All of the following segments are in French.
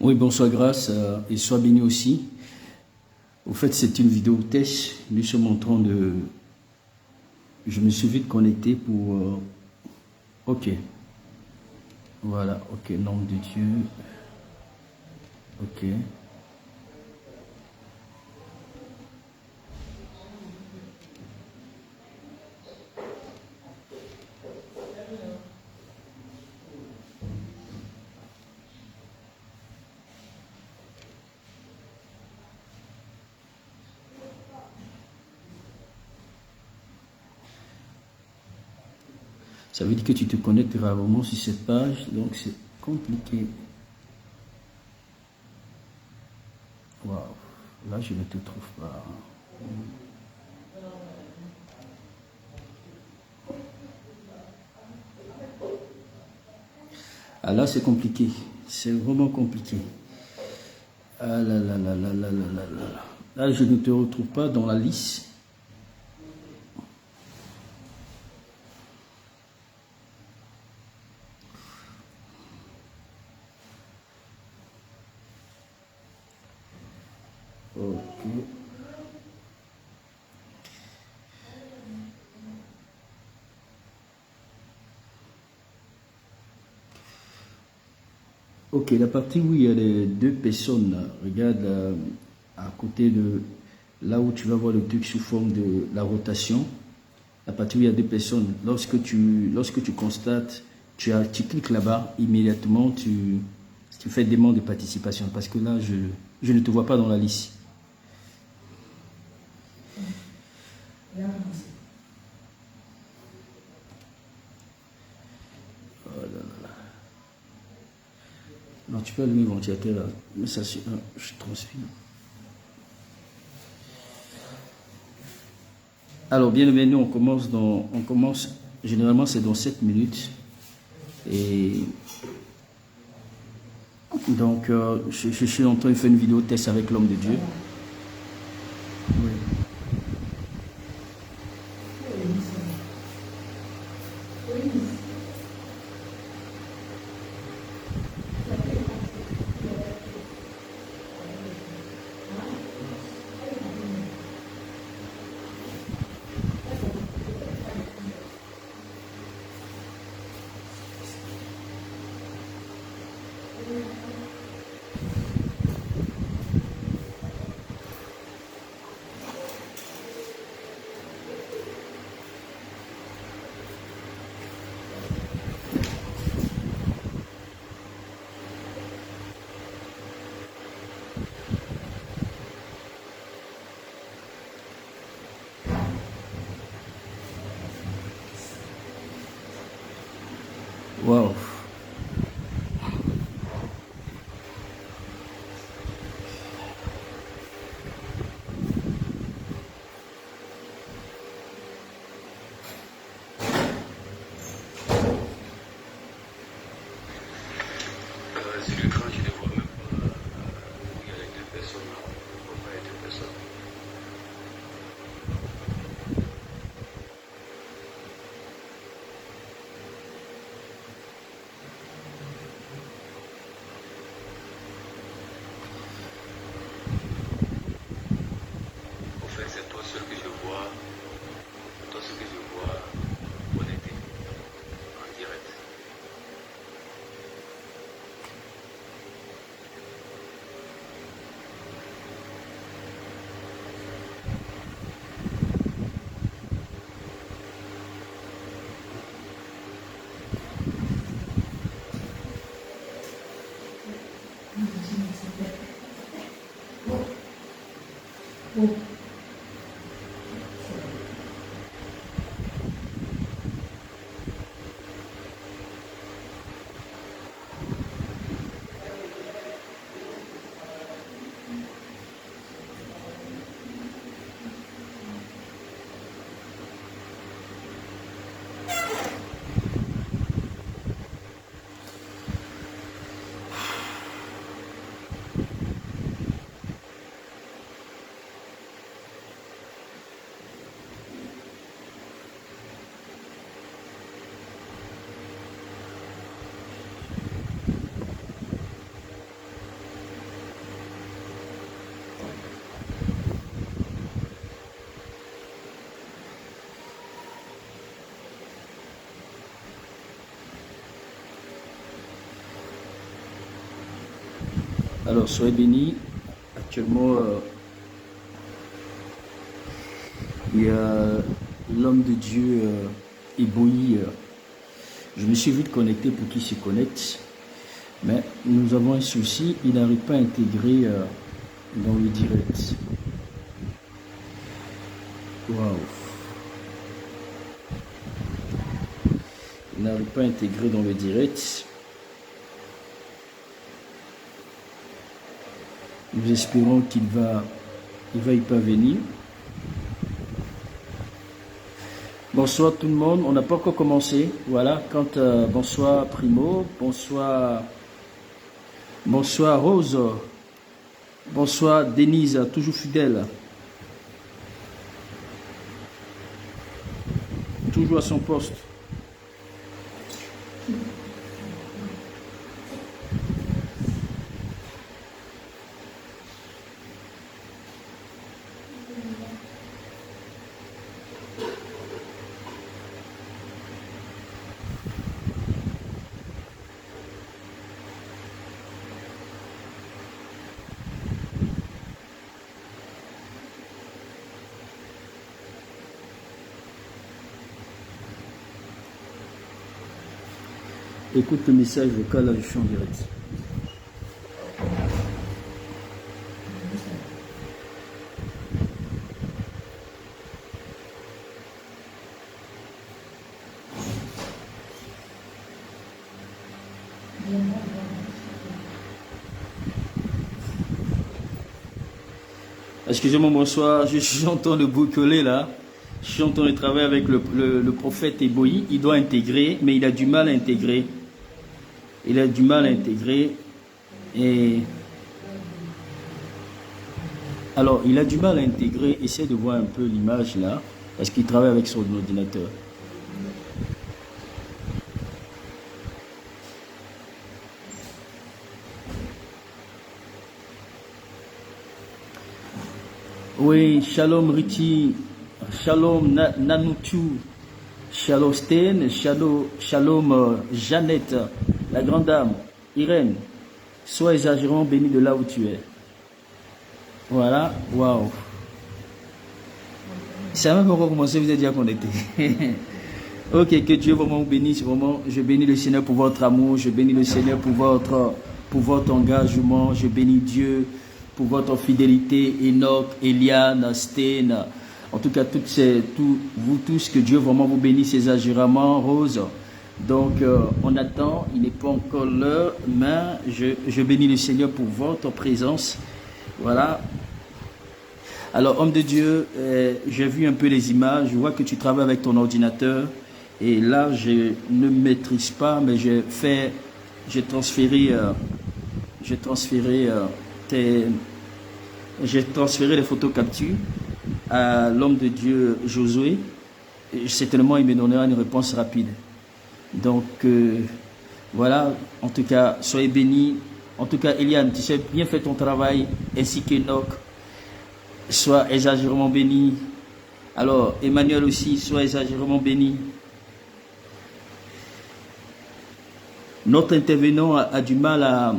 Oui, bonsoir grâce et sois béni aussi. Au fait, c'est une vidéo test. Nous sommes en train de... Je me suis vite connecté pour... Ok. Voilà, ok, nom de Dieu. Ok. Ça veut dire que tu te connectes rarement sur cette page, donc c'est compliqué. Waouh, là je ne te trouve pas. Ah là c'est compliqué, c'est vraiment compliqué. Ah là là là là là là là là. Là je ne te retrouve pas dans la liste. Ok. Ok, la partie où il y a les deux personnes, regarde à côté de là où tu vas voir le truc sous forme de la rotation, la partie où il y a deux personnes, lorsque tu constates, tu cliques là-bas, immédiatement tu fais demande de participation parce que là je ne te vois pas dans la liste. Oh là là. Non, tu peux allumer le ventilateur là, mais ça je transpire. Alors, bien aimé, on commence, généralement c'est dans 7 minutes. Et donc, je suis en train de faire une vidéo test avec l'homme de Dieu. Oui. Wow. C'est l'écran qui ne voit même pas. Il y a les deux personnes là. On ne voit pas les deux personnes. Alors, soyez bénis. Actuellement, il y a l'homme de Dieu, Eboyi. Je me suis vite connecté pour qu'il se connecte. Mais nous avons un souci, il n'arrive pas à intégrer dans le direct. Waouh. Il n'arrive pas à intégrer dans le direct. Nous espérons qu'il va y parvenir. Bonsoir tout le monde, on n'a pas encore commencé. Voilà, bonsoir Primo, bonsoir Rose, bonsoir Denise, toujours fidèle. Toujours à son poste. Écoute le message vocal, là je suis en direct. Excusez-moi, bonsoir, je suis en train de boucler là. Je suis en train de travailler avec le prophète Eboyi. Il doit intégrer, mais il a du mal à intégrer. Il a du mal à intégrer. Et alors, il a du mal à intégrer. Essayez de voir un peu l'image là, parce qu'il travaille avec son ordinateur. Oui, Shalom Riti, Shalom Nanutu, Shalom Sten, Shalom Jeannette, la grande dame, Irène, sois exagérément béni de là où tu es. Voilà, waouh. Ça va même pas encore commencé, vous êtes déjà connecté. Ok, que Dieu vraiment vous bénisse, vraiment. Je bénis le Seigneur pour votre amour, je bénis le Seigneur pour votre engagement, je bénis Dieu pour votre fidélité, Enoch, Eliane, Sten, en tout cas, vous tous, que Dieu vraiment vous bénisse exagérément, Rose. Donc, on attend, il n'est pas encore l'heure, mais je bénis le Seigneur pour votre présence. Voilà. Alors, homme de Dieu, j'ai vu un peu les images, je vois que tu travailles avec ton ordinateur, et là, je ne maîtrise pas, mais j'ai transféré les photos captures à l'homme de Dieu Josué. Et certainement, il me donnera une réponse rapide. Donc, voilà. En tout cas, soyez bénis. En tout cas, Eliane, tu sais bien fait ton travail, ainsi qu'Enoch. Sois exagérément béni. Alors, Emmanuel aussi, sois exagérément béni. Notre intervenant a du mal à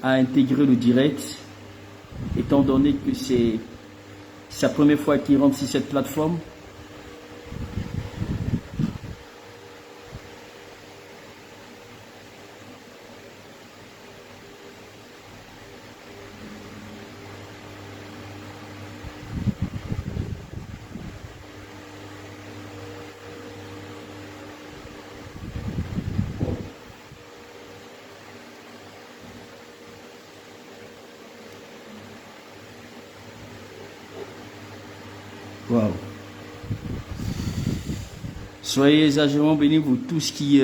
intégrer le direct, étant donné que c'est sa première fois qu'il rentre sur cette plateforme. Wow. Soyez exagérément bénis, vous tous qui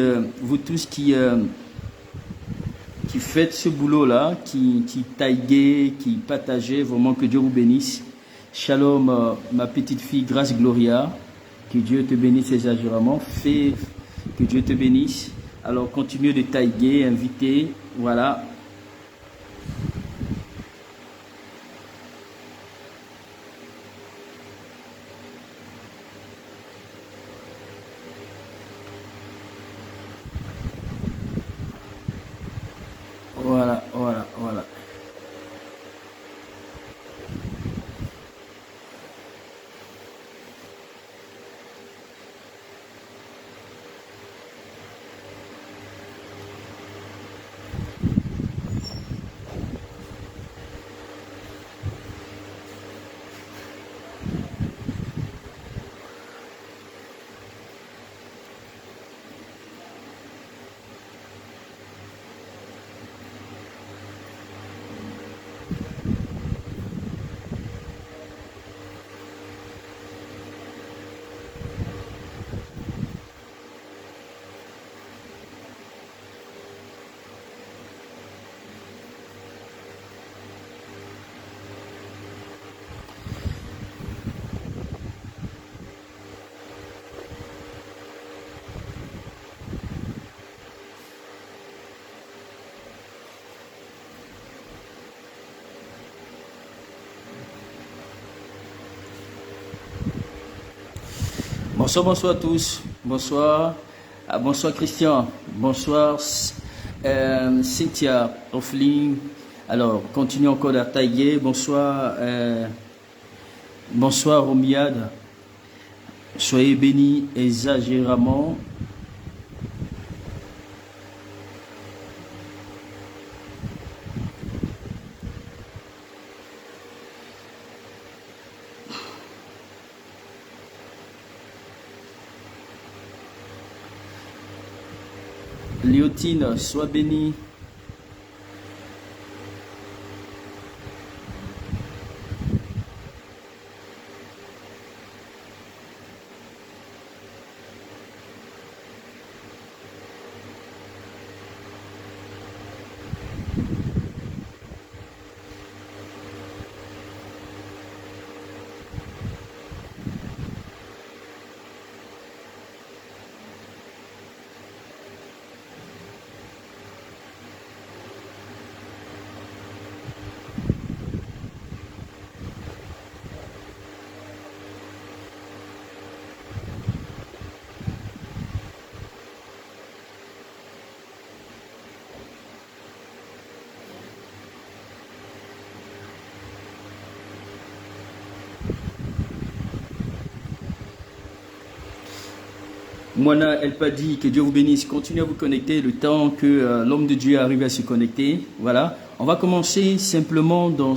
faites ce boulot-là, qui taillez, qui partagez, vraiment que Dieu vous bénisse. Shalom, ma petite fille, grâce Gloria, que Dieu te bénisse exagérément. Fais que Dieu te bénisse. Alors, continuez de tailler, inviter, voilà. Voilà, voilà. Bonsoir, bonsoir à tous. Bonsoir. Bonsoir Christian. Bonsoir Cynthia, Offline. Alors, continue encore d'attaquer. Bonsoir, bonsoir Romiade. Soyez bénis exagérément. Léotine, sois bénie. Moana El Padi, que Dieu vous bénisse. Continuez à vous connecter le temps que l'homme de Dieu arrive à se connecter. Voilà. On va commencer simplement dans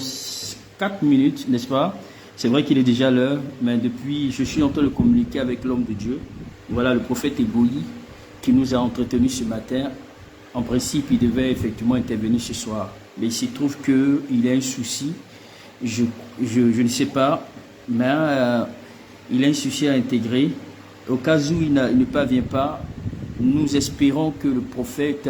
4 minutes, n'est-ce pas? C'est vrai qu'il est déjà l'heure, mais depuis, je suis en train de communiquer avec l'homme de Dieu. Voilà, le prophète Eboï, qui nous a entretenus ce matin. En principe, il devait effectivement intervenir ce soir. Mais il se trouve qu'il a un souci. Je ne sais pas, mais il a un souci à intégrer. Au cas où il ne parvient pas, nous espérons que le prophète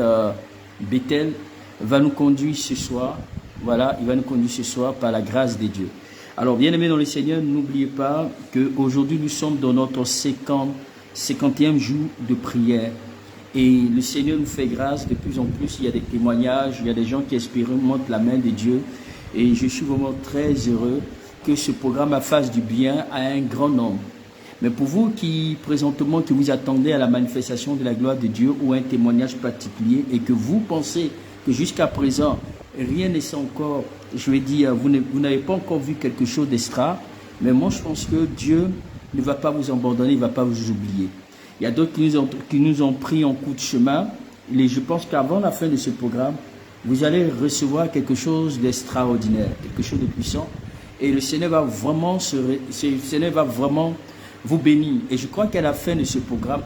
Bethel va nous conduire ce soir. Voilà, il va nous conduire ce soir par la grâce de Dieu. Alors, bien-aimés dans le Seigneur, n'oubliez pas qu'aujourd'hui, nous sommes dans notre 50e jour de prière. Et le Seigneur nous fait grâce de plus en plus. Il y a des témoignages, il y a des gens qui expérimentent la main de Dieu. Et je suis vraiment très heureux que ce programme fasse du bien à un grand nombre. Mais pour vous qui, présentement, que vous attendez à la manifestation de la gloire de Dieu ou un témoignage particulier et que vous pensez que jusqu'à présent, rien n'est encore, je vais dire, vous n'avez pas encore vu quelque chose d'extra, mais moi je pense que Dieu ne va pas vous abandonner, il ne va pas vous oublier. Il y a d'autres qui nous ont pris en coup de chemin, et je pense qu'avant la fin de ce programme, vous allez recevoir quelque chose d'extraordinaire, quelque chose de puissant, et le Seigneur va vraiment vous bénir. Et je crois qu'à la fin de ce programme,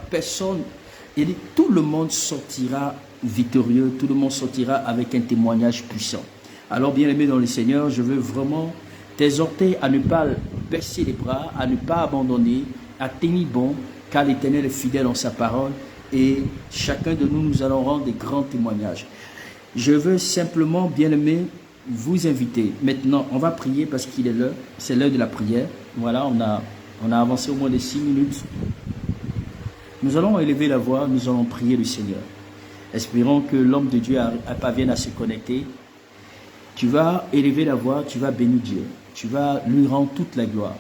tout le monde sortira victorieux, tout le monde sortira avec un témoignage puissant. Alors, bien-aimé dans le Seigneur, je veux vraiment t'exhorter à ne pas baisser les bras, à ne pas abandonner, à tenir bon, car l'Éternel est fidèle en sa parole et chacun de nous, nous allons rendre des grands témoignages. Je veux simplement, bien-aimé, vous inviter. Maintenant, on va prier parce qu'il est l'heure, c'est l'heure de la prière. Voilà, on a avancé au moins de 6 minutes. Nous allons élever la voix, nous allons prier le Seigneur. Espérons que l'homme de Dieu parvienne à se connecter. Tu vas élever la voix, tu vas bénir Dieu. Tu vas lui rendre toute la gloire.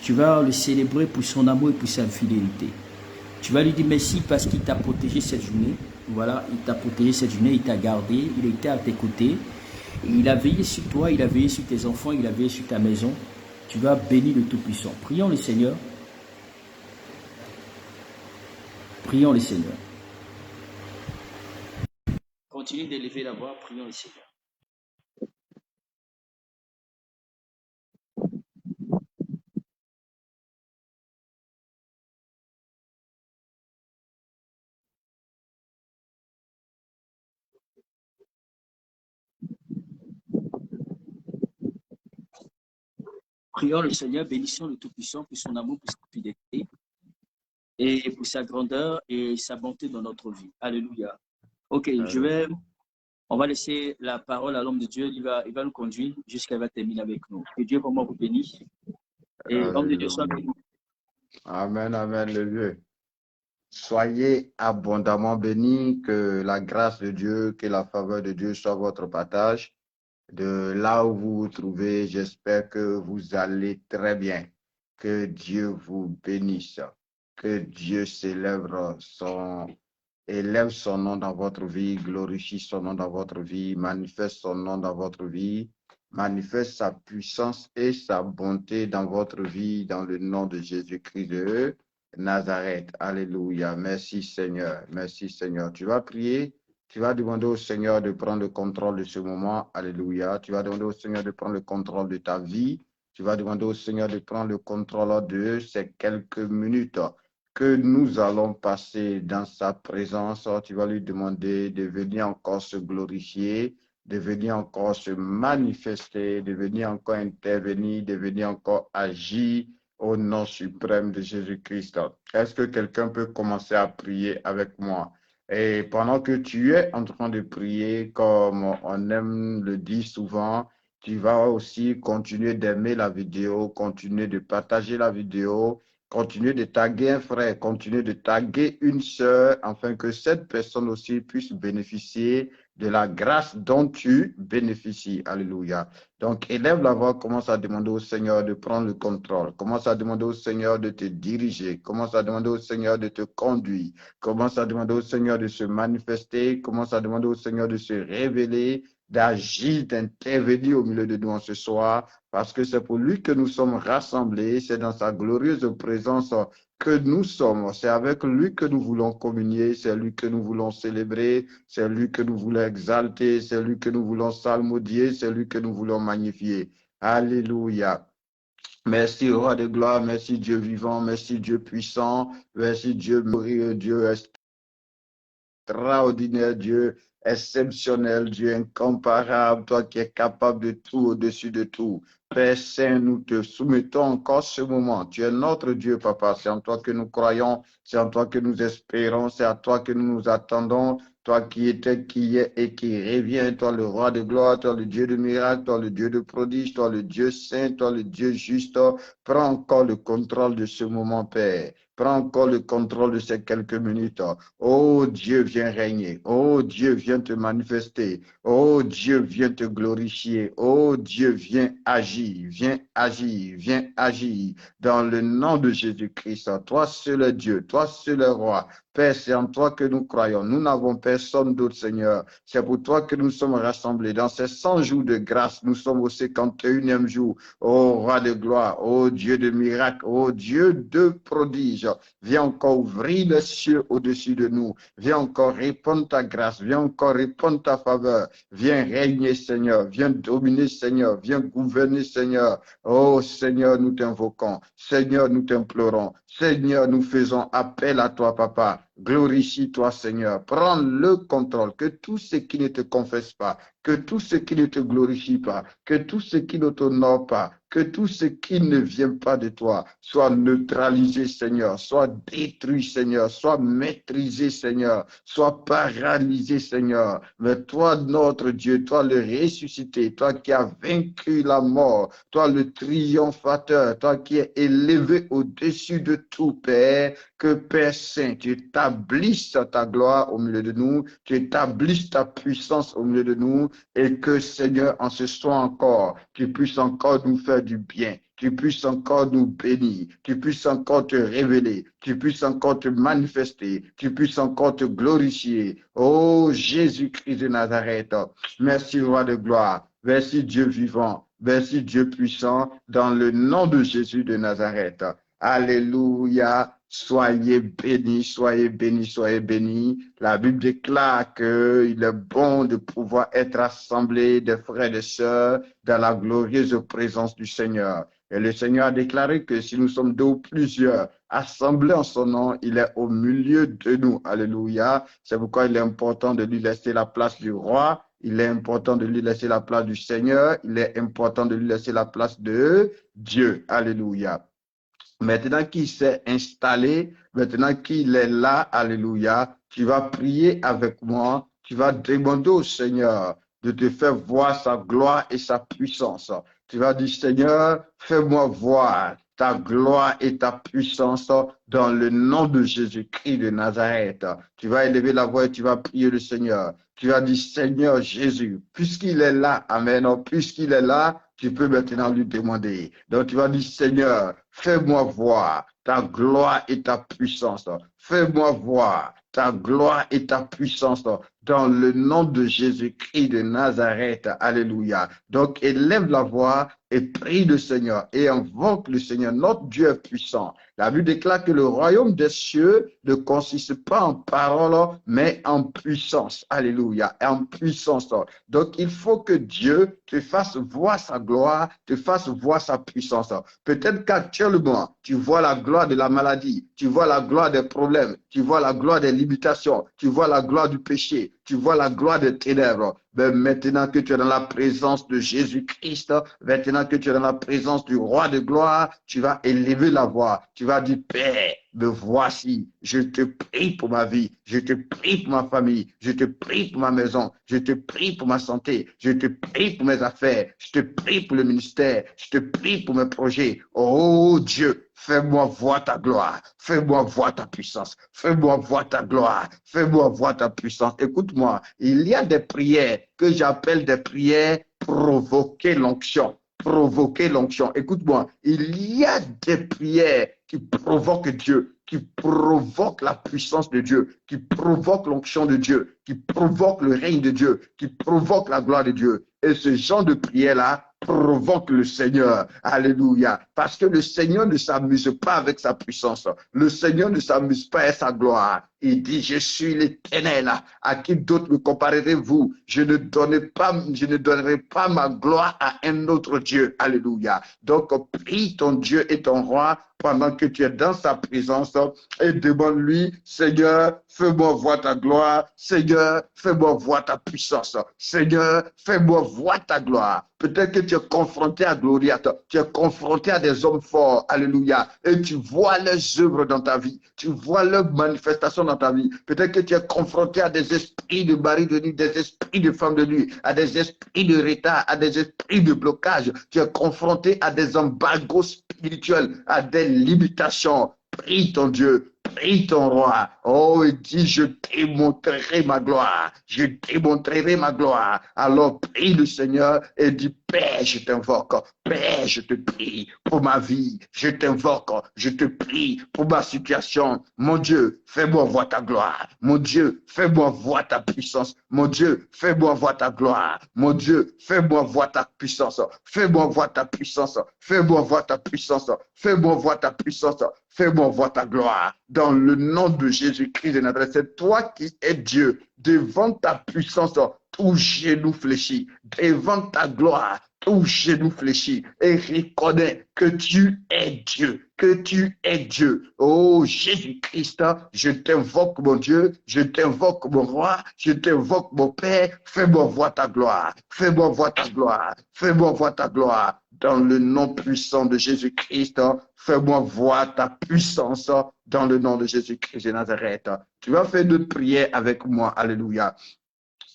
Tu vas le célébrer pour son amour et pour sa fidélité. Tu vas lui dire merci parce qu'il t'a protégé cette journée. Voilà, il t'a protégé cette journée, il t'a gardé, il était à tes côtés. Il a veillé sur toi, il a veillé sur tes enfants, il a veillé sur ta maison. Tu vas bénir le Tout-Puissant. Prions le Seigneur. Prions le Seigneur. Continue d'élever la voix, prions le Seigneur. Prions le Seigneur, bénissons le Tout-Puissant pour son amour, pour sa fidélité et pour sa grandeur et sa bonté dans notre vie. Alléluia. Ok, on va laisser la parole à l'homme de Dieu. Il va nous conduire jusqu'à va terminer avec nous. Que Dieu vraiment vous bénisse. Et l'homme de Dieu soit béni. Amen, amen, le Dieu. Soyez abondamment bénis, que la grâce de Dieu, que la faveur de Dieu soit votre partage. De là où vous vous trouvez, j'espère que vous allez très bien. Que Dieu vous bénisse. que Dieu élève son nom dans votre vie, glorifie son nom dans votre vie, manifeste son nom dans votre vie, manifeste sa puissance et sa bonté dans votre vie, dans le nom de Jésus-Christ de Nazareth. Alléluia. Merci Seigneur. Merci Seigneur. Tu vas prier. Tu vas demander au Seigneur de prendre le contrôle de ce moment. Alléluia. Tu vas demander au Seigneur de prendre le contrôle de ta vie. Tu vas demander au Seigneur de prendre le contrôle de ces quelques minutes que nous allons passer dans sa présence. Tu vas lui demander de venir encore se glorifier, de venir encore se manifester, de venir encore intervenir, de venir encore agir au nom suprême de Jésus-Christ. Est-ce que quelqu'un peut commencer à prier avec moi? Et pendant que tu es en train de prier, comme on aime le dire souvent, tu vas aussi continuer d'aimer la vidéo, continuer de partager la vidéo, continuer de taguer un frère, continuer de taguer une sœur, afin que cette personne aussi puisse bénéficier de la grâce dont tu bénéficies. Alléluia. Donc, élève la voix, commence à demander au Seigneur de prendre le contrôle, commence à demander au Seigneur de te diriger, commence à demander au Seigneur de te conduire, commence à demander au Seigneur de se manifester, commence à demander au Seigneur de se révéler, d'agir, d'intervenir au milieu de nous en ce soir, parce que c'est pour lui que nous sommes rassemblés, c'est dans sa glorieuse présence que nous sommes, c'est avec lui que nous voulons communier, c'est lui que nous voulons célébrer, c'est lui que nous voulons exalter, c'est lui que nous voulons salmodier, c'est lui que nous voulons magnifier. Alléluia. Merci, roi de gloire, merci Dieu vivant, merci Dieu puissant, merci Dieu glorieux, Dieu extraordinaire, Dieu exceptionnel, Dieu incomparable, toi qui es capable de tout, au-dessus de tout. Père Saint, nous te soumettons encore ce moment. Tu es notre Dieu, Papa. C'est en toi que nous croyons, c'est en toi que nous espérons, c'est à toi que nous nous attendons. Toi qui étais, qui est et qui revient, toi le roi de gloire, toi le Dieu de miracle, toi le Dieu de prodige, toi le Dieu saint, toi le Dieu juste. Prends encore le contrôle de ce moment, Père. Prends encore le contrôle de ces quelques minutes. Oh Dieu, viens régner. Oh Dieu, viens te manifester. Oh Dieu, viens te glorifier. Oh Dieu, viens agir. Viens agir. Viens agir. Dans le nom de Jésus-Christ. Toi seul est Dieu. Toi seul est roi. Père, c'est en toi que nous croyons. Nous n'avons personne d'autre, Seigneur. C'est pour toi que nous sommes rassemblés. Dans ces 100 jours de grâce, nous sommes au 51e jour. Oh, roi de gloire, oh Dieu de miracle, oh Dieu de prodige. Viens encore ouvrir les cieux au-dessus de nous. Viens encore répandre ta grâce. Viens encore répandre ta faveur. Viens régner, Seigneur. Viens dominer, Seigneur. Viens gouverner, Seigneur. Oh, Seigneur, nous t'invoquons. Seigneur, nous t'implorons. Seigneur, nous faisons appel à toi, Papa. Glorifie-toi, Seigneur. Prends le contrôle. Que tout ce qui ne te confesse pas, que tout ce qui ne te glorifie pas, que tout ce qui ne t'honore pas, que tout ce qui ne vient pas de toi soit neutralisé, Seigneur, soit détruit, Seigneur, soit maîtrisé, Seigneur, soit paralysé, Seigneur. Mais toi, notre Dieu, toi le ressuscité, toi qui as vaincu la mort, toi le triomphateur, toi qui es élevé au-dessus de tout, Père, que Père Saint, tu établisses ta gloire au milieu de nous, tu établisses ta puissance au milieu de nous, et que, Seigneur, en ce soir encore, tu puisses encore nous faire du bien, tu puisses encore nous bénir, tu puisses encore te révéler, tu puisses encore te manifester, tu puisses encore te glorifier. Oh Jésus-Christ de Nazareth, merci roi de gloire, merci Dieu vivant, merci Dieu puissant, dans le nom de Jésus de Nazareth. Alléluia. Soyez bénis, soyez bénis, soyez bénis. La Bible déclare qu'il est bon de pouvoir être assemblés des frères et des sœurs dans la glorieuse présence du Seigneur. Et le Seigneur a déclaré que si nous sommes deux ou plusieurs assemblés en son nom, il est au milieu de nous. Alléluia. C'est pourquoi il est important de lui laisser la place du roi. Il est important de lui laisser la place du Seigneur. Il est important de lui laisser la place de Dieu. Alléluia. Maintenant qu'il s'est installé, maintenant qu'il est là, alléluia, tu vas prier avec moi, tu vas demander au Seigneur de te faire voir sa gloire et sa puissance. Tu vas dire, Seigneur, fais-moi voir ta gloire et ta puissance dans le nom de Jésus-Christ de Nazareth. Tu vas élever la voix et tu vas prier le Seigneur. Tu vas dire, Seigneur Jésus, puisqu'il est là, amen, puisqu'il est là, tu peux maintenant lui demander. Donc tu vas dire, Seigneur, fais-moi voir ta gloire et ta puissance. Fais-moi voir ta gloire et ta puissance dans le nom de Jésus-Christ de Nazareth. Alléluia. Donc, élève la voix et prie le Seigneur et invoque le Seigneur. Notre Dieu est puissant. La Bible déclare que le royaume des cieux ne consiste pas en paroles, mais en puissance. Alléluia. En puissance. Donc, il faut que Dieu te fasse voir sa gloire, te fasse voir sa puissance. Peut-être qu'actuellement, tu vois la gloire de la maladie, tu vois la gloire des problèmes, tu vois la gloire des limitations, tu vois la gloire du péché, tu vois la gloire des ténèbres. Mais maintenant que tu es dans la présence de Jésus-Christ, maintenant que tu es dans la présence du roi de gloire, tu vas élever la voix. Tu vas dire, Père, me voici. Je te prie pour ma vie. Je te prie pour ma famille. Je te prie pour ma maison. Je te prie pour ma santé. Je te prie pour mes affaires. Je te prie pour le ministère. Je te prie pour mes projets. Oh Dieu, fais-moi voir ta gloire. Fais-moi voir ta puissance. Fais-moi voir ta gloire. Fais-moi voir ta puissance. Écoute-moi, il y a des prières que j'appelle des prières provoquer l'onction. Provoquer l'onction. Écoute-moi, il y a des prières qui provoquent Dieu, qui provoquent la puissance de Dieu, qui provoquent l'onction de Dieu, qui provoquent le règne de Dieu, qui provoquent la gloire de Dieu. Et ce genre de prière-là provoque le Seigneur. Alléluia. Parce que le Seigneur ne s'amuse pas avec sa puissance. Le Seigneur ne s'amuse pas avec sa gloire. Il dit, je suis l'Éternel. À qui d'autre me comparerez-vous? Je ne donnerai pas ma gloire à un autre Dieu. Alléluia. Donc, prie ton Dieu et ton roi pendant que tu es dans sa présence et demande-lui, Seigneur, fais-moi voir ta gloire. Seigneur, fais-moi voir ta puissance. Seigneur, fais-moi voir ta gloire. Peut-être que tu es confronté à Goliath, tu es confronté à des hommes forts, alléluia, et tu vois leurs œuvres dans ta vie, tu vois leurs manifestations dans ta vie. Peut-être que tu es confronté à des esprits de mari de nuit, des esprits de femme de nuit, à des esprits de retard, à des esprits de blocage. Tu es confronté à des embargos spirituels, à des limitations. Prie ton Dieu, prie ton roi. Oh, il dit, je démontrerai ma gloire. Je démontrerai ma gloire. Alors prie le Seigneur et dis, Père, je t'invoque. Père, je te prie pour ma vie. Je t'invoque. Je te prie pour ma situation. Mon Dieu, fais-moi voir ta gloire. Mon Dieu, fais-moi voir ta puissance. Mon Dieu, fais-moi voir ta gloire. Mon Dieu, fais-moi voir ta puissance. Fais-moi voir ta puissance. Fais-moi voir ta puissance. Fais-moi voir ta puissance. Fais-moi voir ta gloire. Dans le nom de Jésus-Christ de Nazareth, c'est toi qui es Dieu. Devant ta puissance, tout genou fléchit. Devant ta gloire, tout genou fléchit. Et reconnais que tu es Dieu. Que tu es Dieu. Oh Jésus-Christ, je t'invoque mon Dieu. Je t'invoque mon roi. Je t'invoque mon Père. Fais-moi voir ta gloire. Fais-moi voir ta gloire. Fais-moi voir ta gloire. Dans le nom puissant de Jésus-Christ, fais-moi voir ta puissance dans le nom de Jésus-Christ de Nazareth. Tu vas faire notre prière avec moi. Alléluia.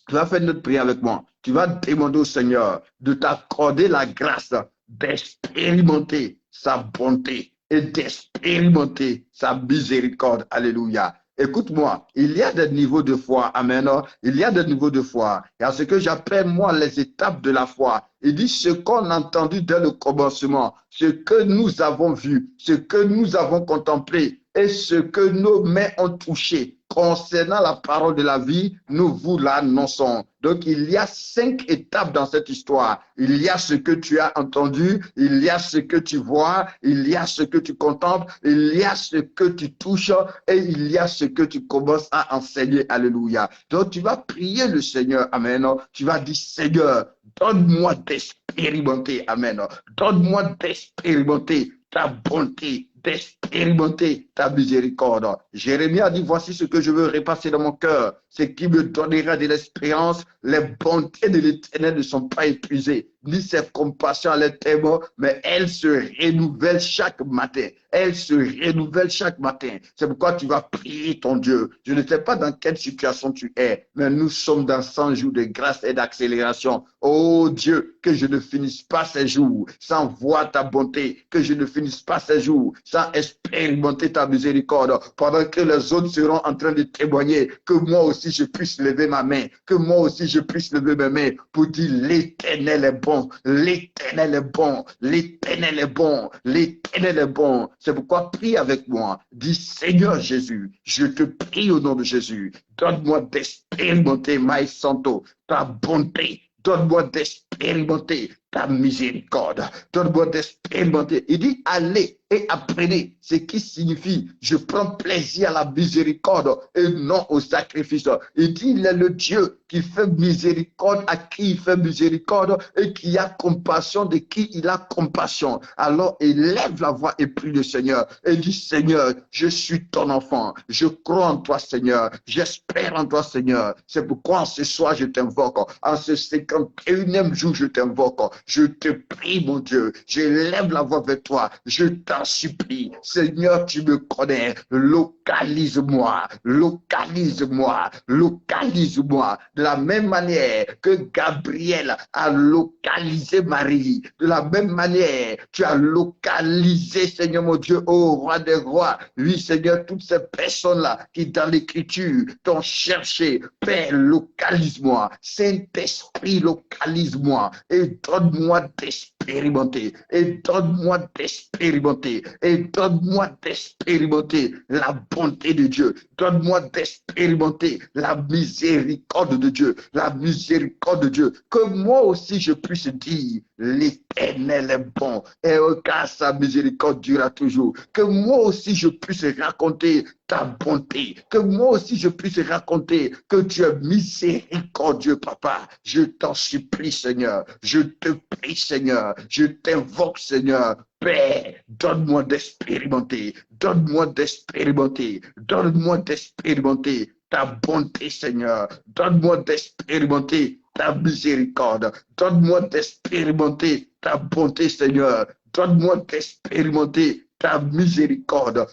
Tu vas faire notre prière avec moi. Tu vas demander au Seigneur de t'accorder la grâce d'expérimenter sa bonté et d'expérimenter sa miséricorde. Alléluia. Écoute-moi, il y a des niveaux de foi. Amen. Il y a des niveaux de foi. Il y a ce que j'appelle, moi, les étapes de la foi. Il dit ce qu'on a entendu dès le commencement, ce que nous avons vu, ce que nous avons contemplé et ce que nos mains ont touché. Concernant la parole de la vie, nous vous l'annonçons. Donc, il y a 5 étapes dans cette histoire. Il y a ce que tu as entendu, il y a ce que tu vois, il y a ce que tu contemples, il y a ce que tu touches et il y a ce que tu commences à enseigner. Alléluia. Donc, tu vas prier le Seigneur. Amen. Tu vas dire, Seigneur, donne-moi d'expérimenter. Amen. Donne-moi d'expérimenter ta bonté, d'expérimenter ta miséricorde. Jérémie a dit, voici ce que je veux repasser dans mon cœur, ce qui me donnera de l'expérience. Les bontés de l'Éternel ne sont pas épuisées, ni ses compassions à l'éternel, mais elles se renouvellent chaque matin. Elles se renouvellent chaque matin. C'est pourquoi tu vas prier ton Dieu. Je ne sais pas dans quelle situation tu es, mais nous sommes dans 100 jours de grâce et d'accélération. Oh Dieu, que je ne finisse pas ces jours sans voir ta bonté, que je ne finisse pas ces jours sans expérimenter ta miséricorde, pendant que les autres seront en train de témoigner, que moi aussi je puisse lever ma main, que moi aussi je puisse lever mes mains pour dire l'Éternel est bon. bon, l'Éternel est bon, l'Éternel est bon, l'Éternel est bon. C'est pourquoi prie avec moi. Dis, Seigneur Jésus, je te prie au nom de Jésus. Donne-moi d'expérimenter, Maïs Santo, ta bonté. Donne-moi d'expérimenter ta miséricorde. Donne-moi d'expérimenter. Il dit, allez et apprenez, ce qui signifie, je prends plaisir à la miséricorde et non au sacrifice. Il dit, il est le Dieu qui fait miséricorde à qui il fait miséricorde et qui a compassion de qui il a compassion. Alors, élève la voix et prie le Seigneur et dit, Seigneur, je suis ton enfant. Je crois en toi, Seigneur. J'espère en toi, Seigneur. C'est pourquoi ce soir, je t'invoque. En ce 51e jour, je t'invoque. Je te prie, mon Dieu. J'élève la voix vers toi. Je t'en supplie. Seigneur, tu me connais. Localise-moi. Localise-moi. Localise-moi. De la même manière que Gabriel a localisé Marie. De la même manière, tu as localisé, Seigneur mon Dieu, ô roi des rois. Oui, Seigneur, toutes ces personnes-là qui, dans l'écriture, t'ont cherché. Père, localise-moi. Saint-Esprit, localise-moi. Et donne-moi d'expérimenter. Et donne-moi d'expérimenter. Et donne-moi d'expérimenter la bonté de Dieu. Donne-moi d'expérimenter la miséricorde de Dieu. La miséricorde de Dieu. Que moi aussi je puisse dire, l'Éternel est bon. Et car sa miséricorde durera toujours. Que moi aussi je puisse raconter ta bonté. Que moi aussi je puisse raconter que tu es miséricordieux, Papa. Je t'en supplie, Seigneur. Je te prie, Seigneur. Je t'invoque, Seigneur. Père, donne-moi d'expérimenter. Donne-moi d'expérimenter. Donne-moi d'expérimenter ta bonté, Seigneur. Donne-moi d'expérimenter ta miséricorde. Donne-moi d'expérimenter ta bonté, Seigneur. Donne-moi d'expérimenter ta miséricorde,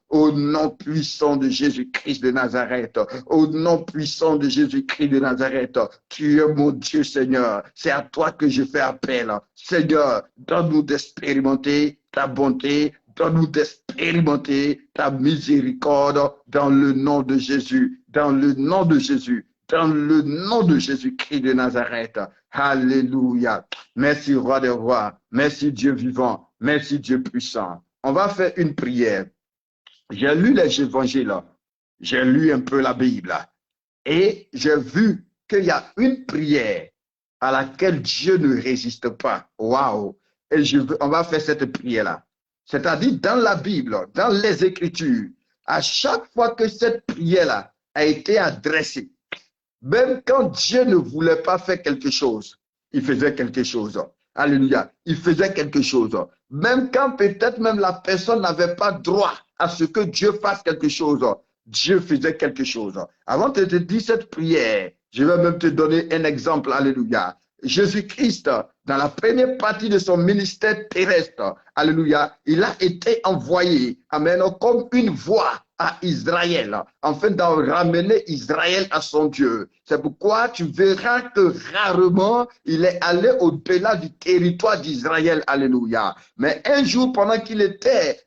au nom puissant de Jésus-Christ de Nazareth, au nom puissant de Jésus-Christ de Nazareth. Tu es mon Dieu, Seigneur. C'est à toi que je fais appel. Seigneur, donne-nous d'expérimenter ta bonté, donne-nous d'expérimenter ta miséricorde dans le nom de Jésus, dans le nom de Jésus, dans le nom de Jésus-Christ de Nazareth. Alléluia. Merci, roi des rois. Merci, Dieu vivant. Merci, Dieu puissant. On va faire une prière. J'ai lu les évangiles. J'ai lu un peu la Bible. Et j'ai vu qu'il y a une prière à laquelle Dieu ne résiste pas. Waouh! Et on va faire cette prière-là. C'est-à-dire dans la Bible, dans les Écritures, à chaque fois que cette prière-là a été adressée, même quand Dieu ne voulait pas faire quelque chose, il faisait quelque chose. Alléluia. Il faisait quelque chose. Même quand peut-être même la personne n'avait pas droit à ce que Dieu fasse quelque chose, Dieu faisait quelque chose. Avant de te dire cette prière, je vais même te donner un exemple. Alléluia. Jésus-Christ, dans la première partie de son ministère terrestre, alléluia, il a été envoyé, amen, comme une voix à Israël, afin d'en ramener Israël à son Dieu. C'est pourquoi tu verras que rarement il est allé au-delà du territoire d'Israël, alléluia. Mais un jour, pendant qu'il était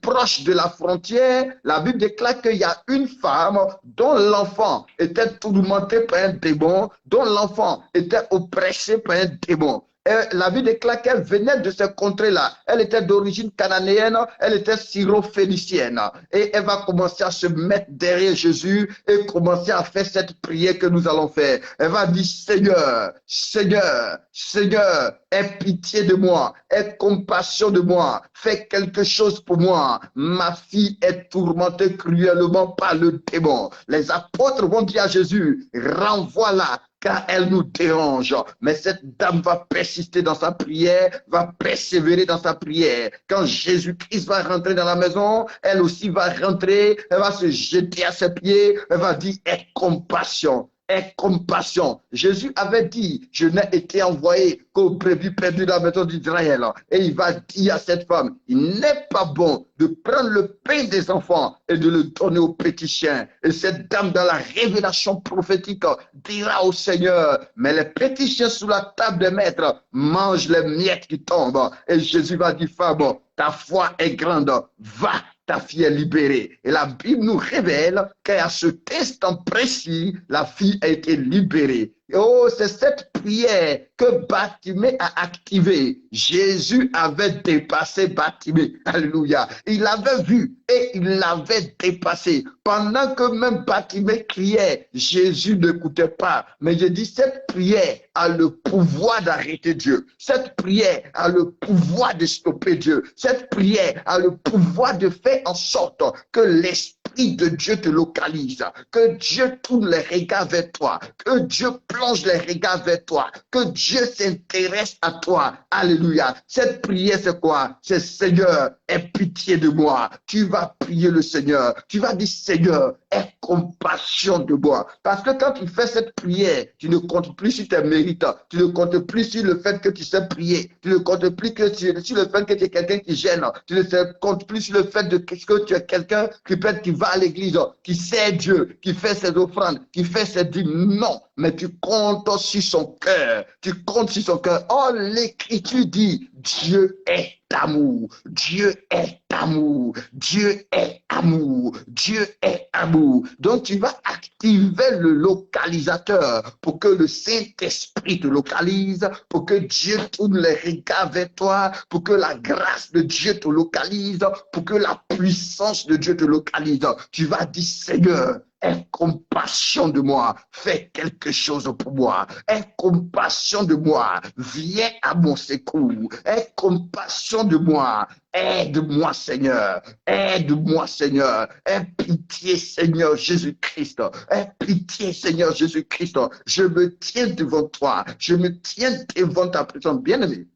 proche de la frontière, la Bible déclare qu'il y a une femme dont l'enfant était tourmenté par un démon, dont l'enfant était oppressé par un démon. Et la Bible déclare qu'elle venait de ces contrées-là. Elle était d'origine cananéenne, elle était syro-phénicienne. Et elle va commencer à se mettre derrière Jésus et commencer à faire cette prière que nous allons faire. Elle va dire, Seigneur, Seigneur, Seigneur, aie pitié de moi, aie compassion de moi, fais quelque chose pour moi. Ma fille est tourmentée cruellement par le démon. Les apôtres vont dire à Jésus, renvoie-la, car elle nous dérange. Mais cette dame va persister dans sa prière, va persévérer dans sa prière. Quand Jésus-Christ va rentrer dans la maison, elle aussi va rentrer, elle va se jeter à ses pieds, elle va dire, aie compassion. Aie compassion. Jésus avait dit, je n'ai été envoyé qu'aux brebis perdues de la maison d'Israël. Et il va dire à cette femme, il n'est pas bon de prendre le pain des enfants et de le donner aux petits chiens. Et cette dame, dans la révélation prophétique, dira au Seigneur, mais les petits chiens sous la table des maîtres mangent les miettes qui tombent. Et Jésus va dire, femme, ta foi est grande, va, ta fille est libérée. Et la Bible nous révèle qu'à cet instant précis, la fille a été libérée. Oh, c'est cette prière que Bartimée a activée. Jésus avait dépassé Bartimée. Alléluia. Il l'avait vu et il l'avait dépassé. Pendant que même Bartimée criait, Jésus n'écoutait pas. Mais je dis, cette prière a le pouvoir d'arrêter Dieu. Cette prière a le pouvoir de stopper Dieu. Cette prière a le pouvoir de faire en sorte que l'Esprit de Dieu te localise, que Dieu tourne les regards vers toi, que Dieu plonge les regards vers toi, que Dieu s'intéresse à toi. Alléluia. Cette prière, c'est quoi? C'est Seigneur, aie pitié de moi. Tu vas prier le Seigneur. Tu vas dire Seigneur, aie compassion de moi. Parce que quand tu fais cette prière, tu ne comptes plus sur tes mérites. Tu ne comptes plus sur le fait que tu sais prier. Tu ne comptes plus que sur le fait que tu es quelqu'un qui gêne. Tu ne comptes plus sur le fait que tu es quelqu'un qui va à l'église, qui sait Dieu, qui fait ses offrandes, qui fait ses dîmes. Non, mais tu comptes sur son cœur. Tu comptes sur son cœur. Oh, l'Écriture dit, Dieu est amour. Dieu est amour. Dieu est amour. Dieu est amour. Donc, tu vas activer le localisateur pour que le Saint-Esprit te localise, pour que Dieu tourne les regards vers toi, pour que la grâce de Dieu te localise, pour que la puissance de Dieu te localise. Tu vas dire, Seigneur, aie compassion de moi, fais quelque chose pour moi. Aie compassion de moi, viens à mon secours. Aie compassion de moi, aide-moi Seigneur, aide-moi Seigneur. Aie pitié Seigneur Jésus-Christ, aie pitié Seigneur Jésus-Christ. Je me tiens devant toi, je me tiens devant ta présence. Bien-aimé,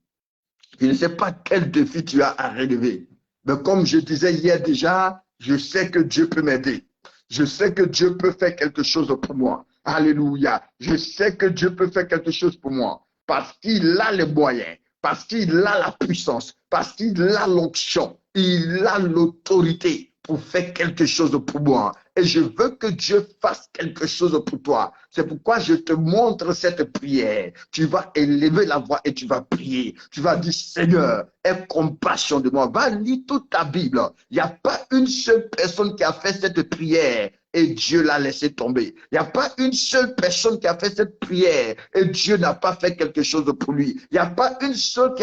je ne sais pas quel défi tu as à relever, mais comme je disais hier déjà, je sais que Dieu peut m'aider. Je sais que Dieu peut faire quelque chose pour moi. Alléluia. Je sais que Dieu peut faire quelque chose pour moi. Parce qu'il a les moyens, parce qu'il a la puissance, parce qu'il a l'onction, il a l'autorité pour faire quelque chose pour moi. Et je veux que Dieu fasse quelque chose pour toi. C'est pourquoi je te montre cette prière. Tu vas élever la voix et tu vas prier. Tu vas dire, Seigneur, aie compassion de moi. Va lire toute ta Bible. Il n'y a pas une seule personne qui a fait cette prière et Dieu l'a laissé tomber. Il n'y a pas une seule personne qui a fait cette prière et Dieu n'a pas fait quelque chose pour lui. Il n'y a pas une seule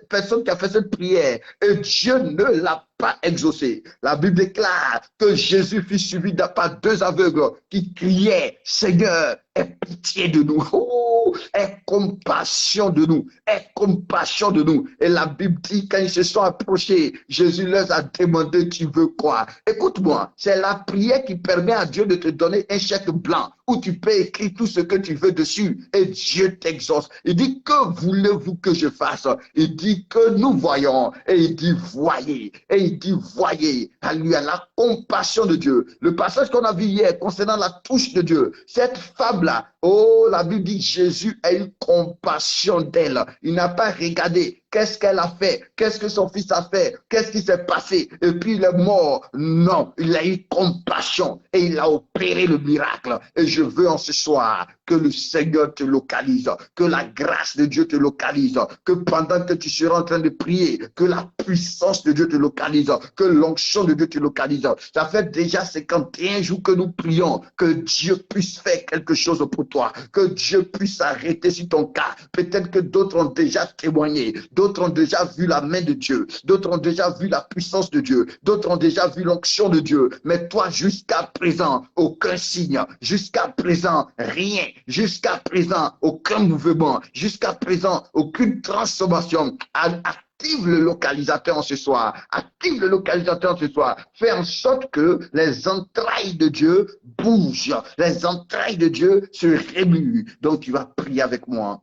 personne qui a fait cette prière et Dieu ne l'a pas exaucé. La Bible déclare que Jésus fut suivi par deux aveugles qui criaient, Seigneur, aie pitié de nous. Oh, aie compassion de nous. Aie compassion de nous. Et la Bible dit, quand ils se sont approchés, Jésus leur a demandé, tu veux quoi? Écoute-moi, c'est la prière qui permet à Dieu de te donner un chèque blanc où tu peux écrire tout ce que tu veux dessus et Dieu t'exauce. Il dit, que voulez-vous que je fasse? Il dit que nous voyons et il dit, voyez. Et il dit, voyez. Alléluia, la compassion de Dieu. Le passage qu'on a vu hier concernant la touche de Dieu, cette femme-là, oh, la Bible dit, Jésus a eu compassion d'elle. Il n'a pas regardé qu'est-ce qu'elle a fait, qu'est-ce que son fils a fait, qu'est-ce qui s'est passé, et puis il est mort. Non, il a eu compassion et il a opéré le miracle. Et je veux en ce soir que le Seigneur te localise, que la grâce de Dieu te localise, que pendant que tu seras en train de prier, que la puissance de Dieu te localise, que l'onction de Dieu te localise. Ça fait déjà 51 jours que nous prions, que Dieu puisse faire quelque chose pour toi, que Dieu puisse arrêter sur ton cas. Peut-être que d'autres ont déjà témoigné, d'autres ont déjà vu la main de Dieu, d'autres ont déjà vu la puissance de Dieu, d'autres ont déjà vu l'onction de Dieu. Mais toi, jusqu'à présent, aucun signe, jusqu'à présent, rien, jusqu'à présent, aucun mouvement, jusqu'à présent, aucune transformation. Active le localisateur en ce soir. Active le localisateur en ce soir. Fais en sorte que les entrailles de Dieu bougent. Les entrailles de Dieu se remuent. Donc tu vas prier avec moi.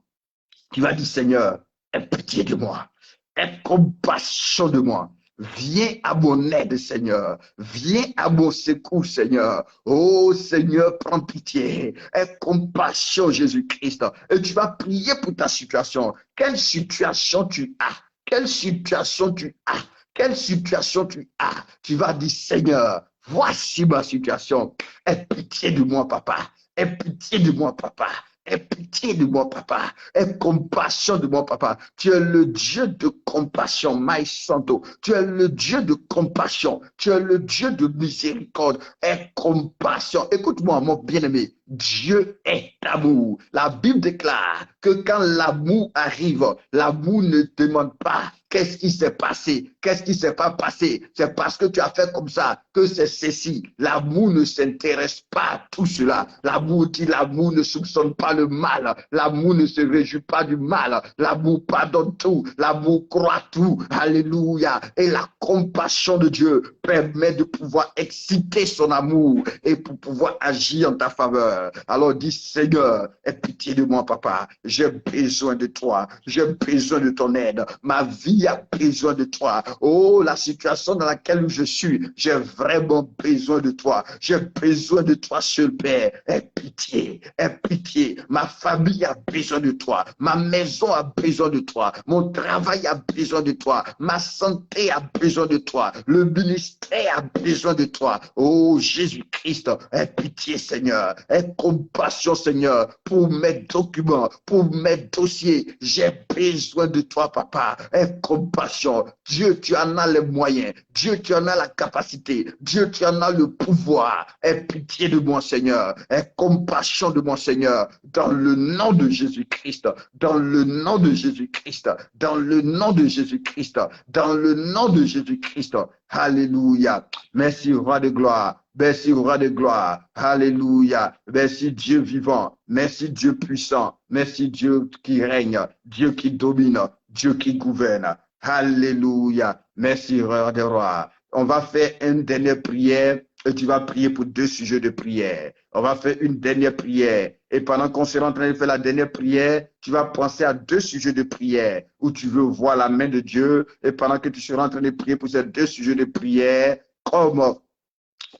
Tu vas dire, Seigneur, aie pitié de moi. Aie compassion de moi. Viens à mon aide, Seigneur. Viens à mon secours, Seigneur. Oh, Seigneur, prends pitié. Aie compassion, Jésus-Christ. Et tu vas prier pour ta situation. Quelle situation tu as? Quelle situation tu as? Quelle situation tu as? Tu vas dire, Seigneur, voici ma situation. Aie pitié de moi, papa. Aie pitié de moi, papa. Aie pitié de moi, papa. Aie compassion de moi, papa. Tu es le Dieu de compassion, my santo. Tu es le Dieu de compassion. Tu es le Dieu de miséricorde. Aie compassion. Écoute-moi, mon bien-aimé. Dieu est amour. La Bible déclare que quand l'amour arrive, l'amour ne demande pas qu'est-ce qui s'est passé, qu'est-ce qui s'est pas passé. C'est parce que tu as fait comme ça que c'est ceci. L'amour ne s'intéresse pas à tout cela. L'amour dit, l'amour ne soupçonne pas le mal. L'amour ne se réjouit pas du mal. L'amour pardonne tout. L'amour croit tout. Alléluia. Et la compassion de Dieu permet de pouvoir exciter son amour et pour pouvoir agir en ta faveur. Alors dis, Seigneur, aie pitié de moi, papa. J'ai besoin de toi. J'ai besoin de ton aide. Ma vie a besoin de toi. Oh, la situation dans laquelle je suis, j'ai vraiment besoin de toi. J'ai besoin de toi, seul Père. Aie pitié, aie pitié. Ma famille a besoin de toi. Ma maison a besoin de toi. Mon travail a besoin de toi. Ma santé a besoin de toi. Le ministère a besoin de toi. Oh, Jésus-Christ, aie pitié, Seigneur. Aie compassion, Seigneur, pour mes documents, pour mes dossiers. J'ai besoin de toi, papa. Aie compassion. Dieu, tu en as les moyens. Dieu, tu en as la capacité. Dieu, tu en as le pouvoir. Aie pitié de moi, Seigneur. Aie compassion de mon Seigneur. Dans le nom de Jésus-Christ. Dans le nom de Jésus-Christ. Dans le nom de Jésus-Christ. Dans le nom de Jésus-Christ. Alléluia. Merci, roi de gloire. Merci, roi de gloire. Alléluia. Merci, Dieu vivant. Merci, Dieu puissant. Merci, Dieu qui règne. Dieu qui domine. Dieu qui gouverne. Alléluia. Merci, roi des rois. On va faire une dernière prière et tu vas prier pour 2 sujets de prière. On va faire une dernière prière. Et pendant qu'on sera en train de faire la dernière prière, tu vas penser à 2 sujets de prière où tu veux voir la main de Dieu. Et pendant que tu seras en train de prier pour ces 2 sujets de prière, comme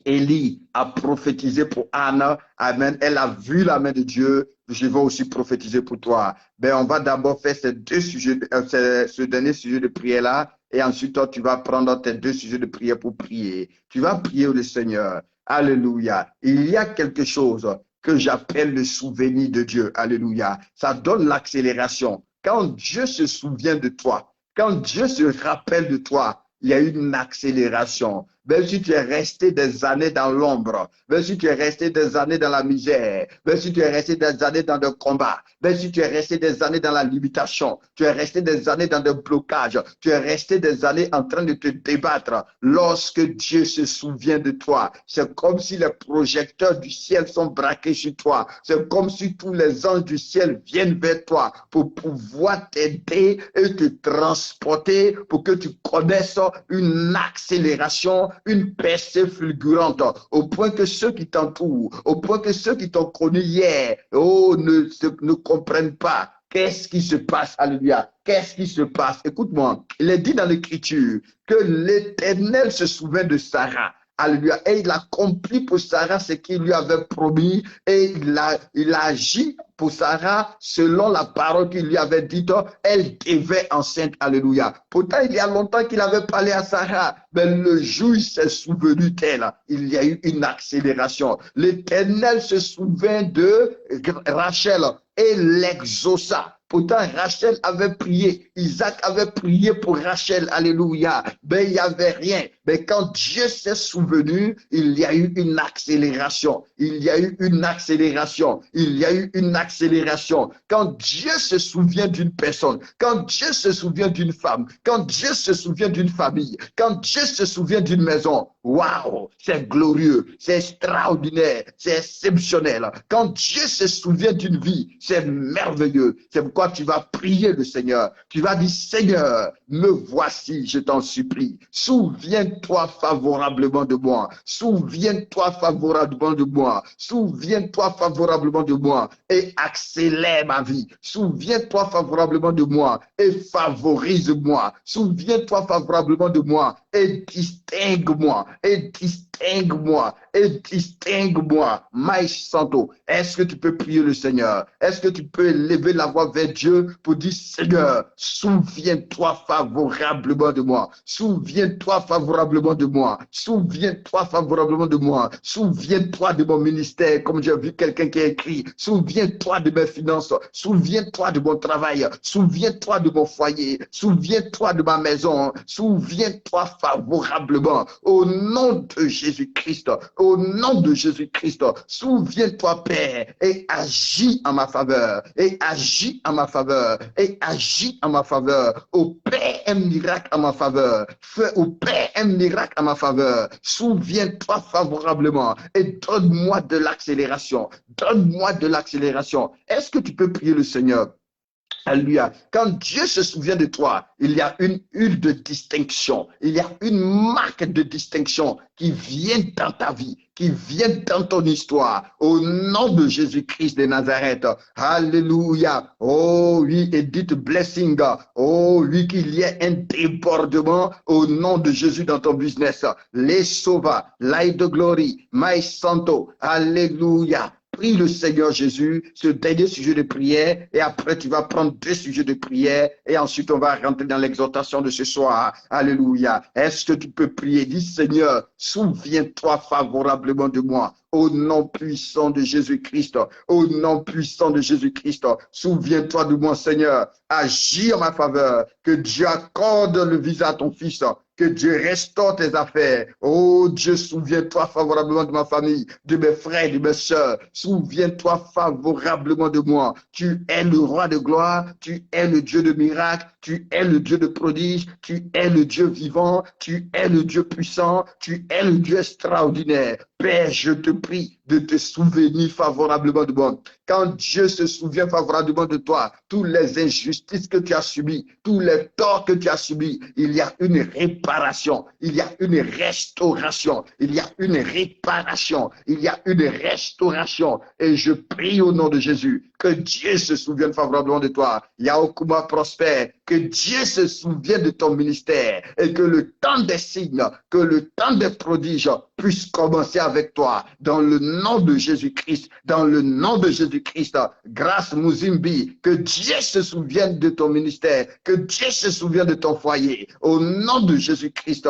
Élie a prophétisé pour Anne, amen, elle a vu la main de Dieu, je vais aussi prophétiser pour toi. Ben, on va d'abord faire ces 2 sujets, ce dernier sujet de prière-là, et ensuite, toi, tu vas prendre tes 2 sujets de prière pour prier. Tu vas prier le Seigneur. Alléluia. Il y a quelque chose que j'appelle le souvenir de Dieu. Alléluia. Ça donne l'accélération. Quand Dieu se souvient de toi, quand Dieu se rappelle de toi, il y a une accélération. Même si tu es resté des années dans l'ombre, même si tu es resté des années dans la misère, même si tu es resté des années dans le combat, même si tu es resté des années dans la limitation, tu es resté des années dans le blocage, tu es resté des années en train de te débattre. Lorsque Dieu se souvient de toi, c'est comme si les projecteurs du ciel sont braqués sur toi. C'est comme si tous les anges du ciel viennent vers toi pour pouvoir t'aider et te transporter pour que tu connaisses une accélération, une percée fulgurante, au point que ceux qui t'entourent, au point que ceux qui t'ont connu hier, ne comprennent pas. Qu'est-ce qui se passe? Alléluia. Qu'est-ce qui se passe? Écoute-moi, il est dit dans l'Écriture que l'Éternel se souvient de Sarah. Alléluia. Et il accomplit pour Sarah ce qu'il lui avait promis et il a agi pour Sarah selon la parole qu'il lui avait dite. Elle devait enceinte. Alléluia. Pourtant, il y a longtemps qu'il avait parlé à Sarah, mais le jour où il s'est souvenu d'elle, il y a eu une accélération. L'Éternel se souvint de Rachel et l'exauça. Pourtant, Rachel avait prié, Isaac avait prié pour Rachel, alléluia, mais il n'y avait rien. Mais quand Dieu s'est souvenu, il y a eu une accélération, il y a eu une accélération, il y a eu une accélération. Quand Dieu se souvient d'une personne, quand Dieu se souvient d'une femme, quand Dieu se souvient d'une famille, quand Dieu se souvient d'une maison, waouh, c'est glorieux, c'est extraordinaire, c'est exceptionnel. Quand Dieu se souvient d'une vie, c'est merveilleux. C'est pourquoi tu vas prier le Seigneur. Tu vas dire, Seigneur, me voici, je t'en supplie. Souviens-toi favorablement de moi. Souviens-toi favorablement de moi. Souviens-toi favorablement de moi et accélère ma vie. Souviens-toi favorablement de moi et favorise-moi. Souviens-toi favorablement de moi et distingue-moi. Et distingue-moi et distingue-moi. Maï Santo, est-ce que tu peux prier le Seigneur? Est-ce que tu peux lever la voix vers Dieu pour dire, Seigneur, souviens-toi favorablement de moi. Souviens-toi favorablement de moi. Souviens-toi favorablement de moi. Souviens-toi de mon ministère, comme j'ai vu quelqu'un qui a écrit. Souviens-toi de mes finances. Souviens-toi de mon travail. Souviens-toi de mon foyer. Souviens-toi de ma maison. Souviens-toi favorablement. Au nom de Jésus-Christ. Au nom de Jésus-Christ. Souviens-toi, Père, et agis en ma faveur. Et agis en ma faveur. Et agis en ma faveur. Opère un miracle en ma faveur. Opère un miracle en ma faveur. Souviens-toi favorablement et donne-moi de l'accélération. Donne-moi de l'accélération. Est-ce que tu peux prier le Seigneur? Alléluia. Quand Dieu se souvient de toi, il y a une huile de distinction. Il y a une marque de distinction qui vient dans ta vie, qui vient dans ton histoire. Au nom de Jésus-Christ de Nazareth. Alléluia. Oh oui, et dites blessing. Oh oui, qu'il y ait un débordement au nom de Jésus dans ton business. Les sauva, light de glory, my santo. Alléluia. Prie le Seigneur Jésus, ce dernier sujet de prière, et après tu vas prendre 2 sujets de prière, et ensuite on va rentrer dans l'exhortation de ce soir. Alléluia. Est-ce que tu peux prier? Dis Seigneur, souviens-toi favorablement de moi. Au nom puissant de Jésus-Christ, au nom puissant de Jésus-Christ, souviens-toi de moi, Seigneur. Agis en ma faveur, que Dieu accorde le visa à ton fils, que Dieu restaure tes affaires. Oh Dieu, souviens-toi favorablement de ma famille, de mes frères, de mes sœurs. Souviens-toi favorablement de moi. Tu es le roi de gloire, tu es le Dieu de miracles, tu es le Dieu de prodiges, tu es le Dieu vivant, tu es le Dieu puissant, tu es le Dieu extraordinaire. Père, je te prie de te souvenir favorablement de moi. Quand Dieu se souvient favorablement de toi, toutes les injustices que tu as subies, tous les torts que tu as subis, il y a une réparation, il y a une restauration, il y a une réparation, il y a une restauration. Et je prie au nom de Jésus que Dieu se souvienne favorablement de toi. Yaokuma prospère, que Dieu se souvienne de ton ministère et que le temps des signes, que le temps des prodiges puisse commencer avec toi. Dans le nom de Jésus-Christ, dans le nom de Jésus-Christ, grâce Muzimbi, que Dieu se souvienne de ton ministère, que Dieu se souvienne de ton foyer. Au nom de Jésus-Christ,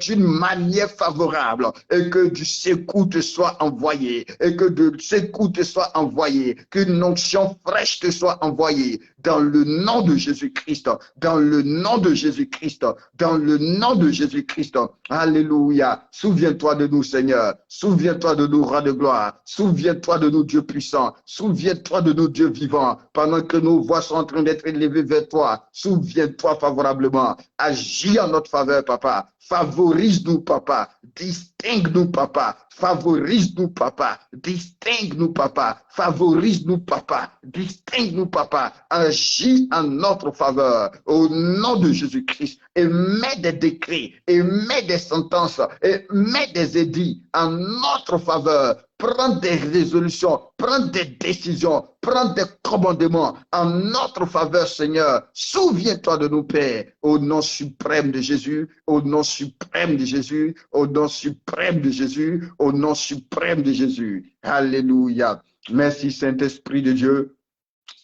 d'une manière favorable, et que du secours te soit envoyé, et que de secours te soit envoyé, qu'une onction fraîche te soit envoyée. Dans le nom de Jésus-Christ, dans le nom de Jésus-Christ, dans le nom de Jésus-Christ. Alléluia. Souviens-toi de nous, Seigneur. Souviens-toi de nous, roi de gloire. Souviens-toi de nous, Dieu puissant. Souviens-toi de nous, Dieu vivant. Pendant que nos voix sont en train d'être élevées vers toi, souviens-toi favorablement. Agis en notre faveur, papa. Favorise-nous, papa. Distingue-nous, papa. Favorise-nous, papa. Distingue-nous, papa. Favorise-nous, papa. Distingue-nous, papa. Agis en notre faveur. Au nom de Jésus-Christ. Et mets des décrets. Et mets des sentences. Et mets des édits en notre faveur. Prends des résolutions, prends des décisions, prends des commandements en notre faveur, Seigneur. Souviens-toi de nous, Père, au nom suprême de Jésus, au nom suprême de Jésus, au nom suprême de Jésus, au nom suprême de Jésus. Alléluia. Merci, Saint-Esprit de Dieu.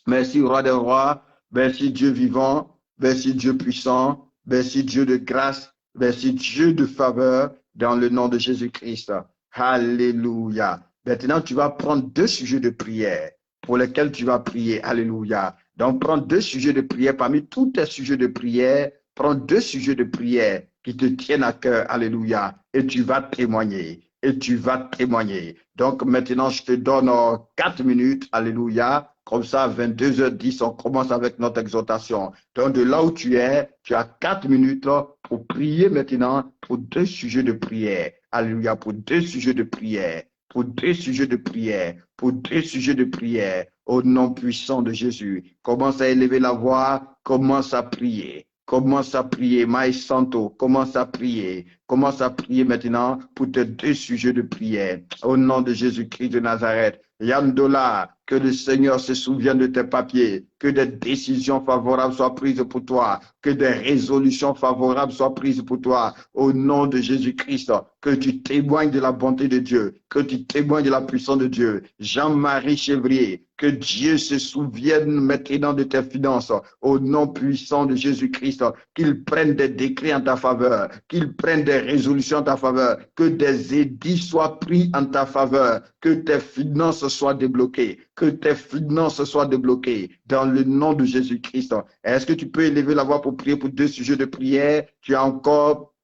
Merci, Roi des rois. Merci, Dieu vivant. Merci, Dieu puissant. Merci, Dieu de grâce. Merci, Dieu de faveur, dans le nom de Jésus-Christ. Alléluia. Maintenant, tu vas prendre 2 sujets de prière pour lesquels tu vas prier. Alléluia. Donc, prends 2 sujets de prière. Parmi tous tes sujets de prière, prends 2 sujets de prière qui te tiennent à cœur. Alléluia. Et tu vas témoigner. Et tu vas témoigner. Donc, maintenant, je te donne 4 minutes. Alléluia. Comme ça, à 22h10, on commence avec notre exhortation. Donc, de là où tu es, tu as 4 minutes pour prier maintenant pour 2 sujets de prière. Alléluia, pour 2 sujets de prière. Pour 2 sujets de prière. Pour 2 sujets de prière. Au nom puissant de Jésus. Commence à élever la voix. Commence à prier. Commence à prier, Maï Santo, commence à prier. Commence à prier maintenant pour tes 2 sujets de prière. Au nom de Jésus-Christ de Nazareth. Yandola, Que le Seigneur se souvienne de tes papiers. Que des décisions favorables soient prises pour toi. Que des résolutions favorables soient prises pour toi. Au nom de Jésus-Christ, que tu témoignes de la bonté de Dieu. Que tu témoignes de la puissance de Dieu. Jean-Marie Chevrier, que Dieu se souvienne maintenant de tes finances. Au nom puissant de Jésus-Christ, qu'il prenne des décrets en ta faveur. Qu'il prenne des résolutions en ta faveur. Que des édits soient pris en ta faveur. Que tes finances soient débloquées. Que tes finances soient débloquées dans le nom de Jésus-Christ. Est-ce que tu peux élever la voix pour prier pour 2 sujets de prière? Tu as encore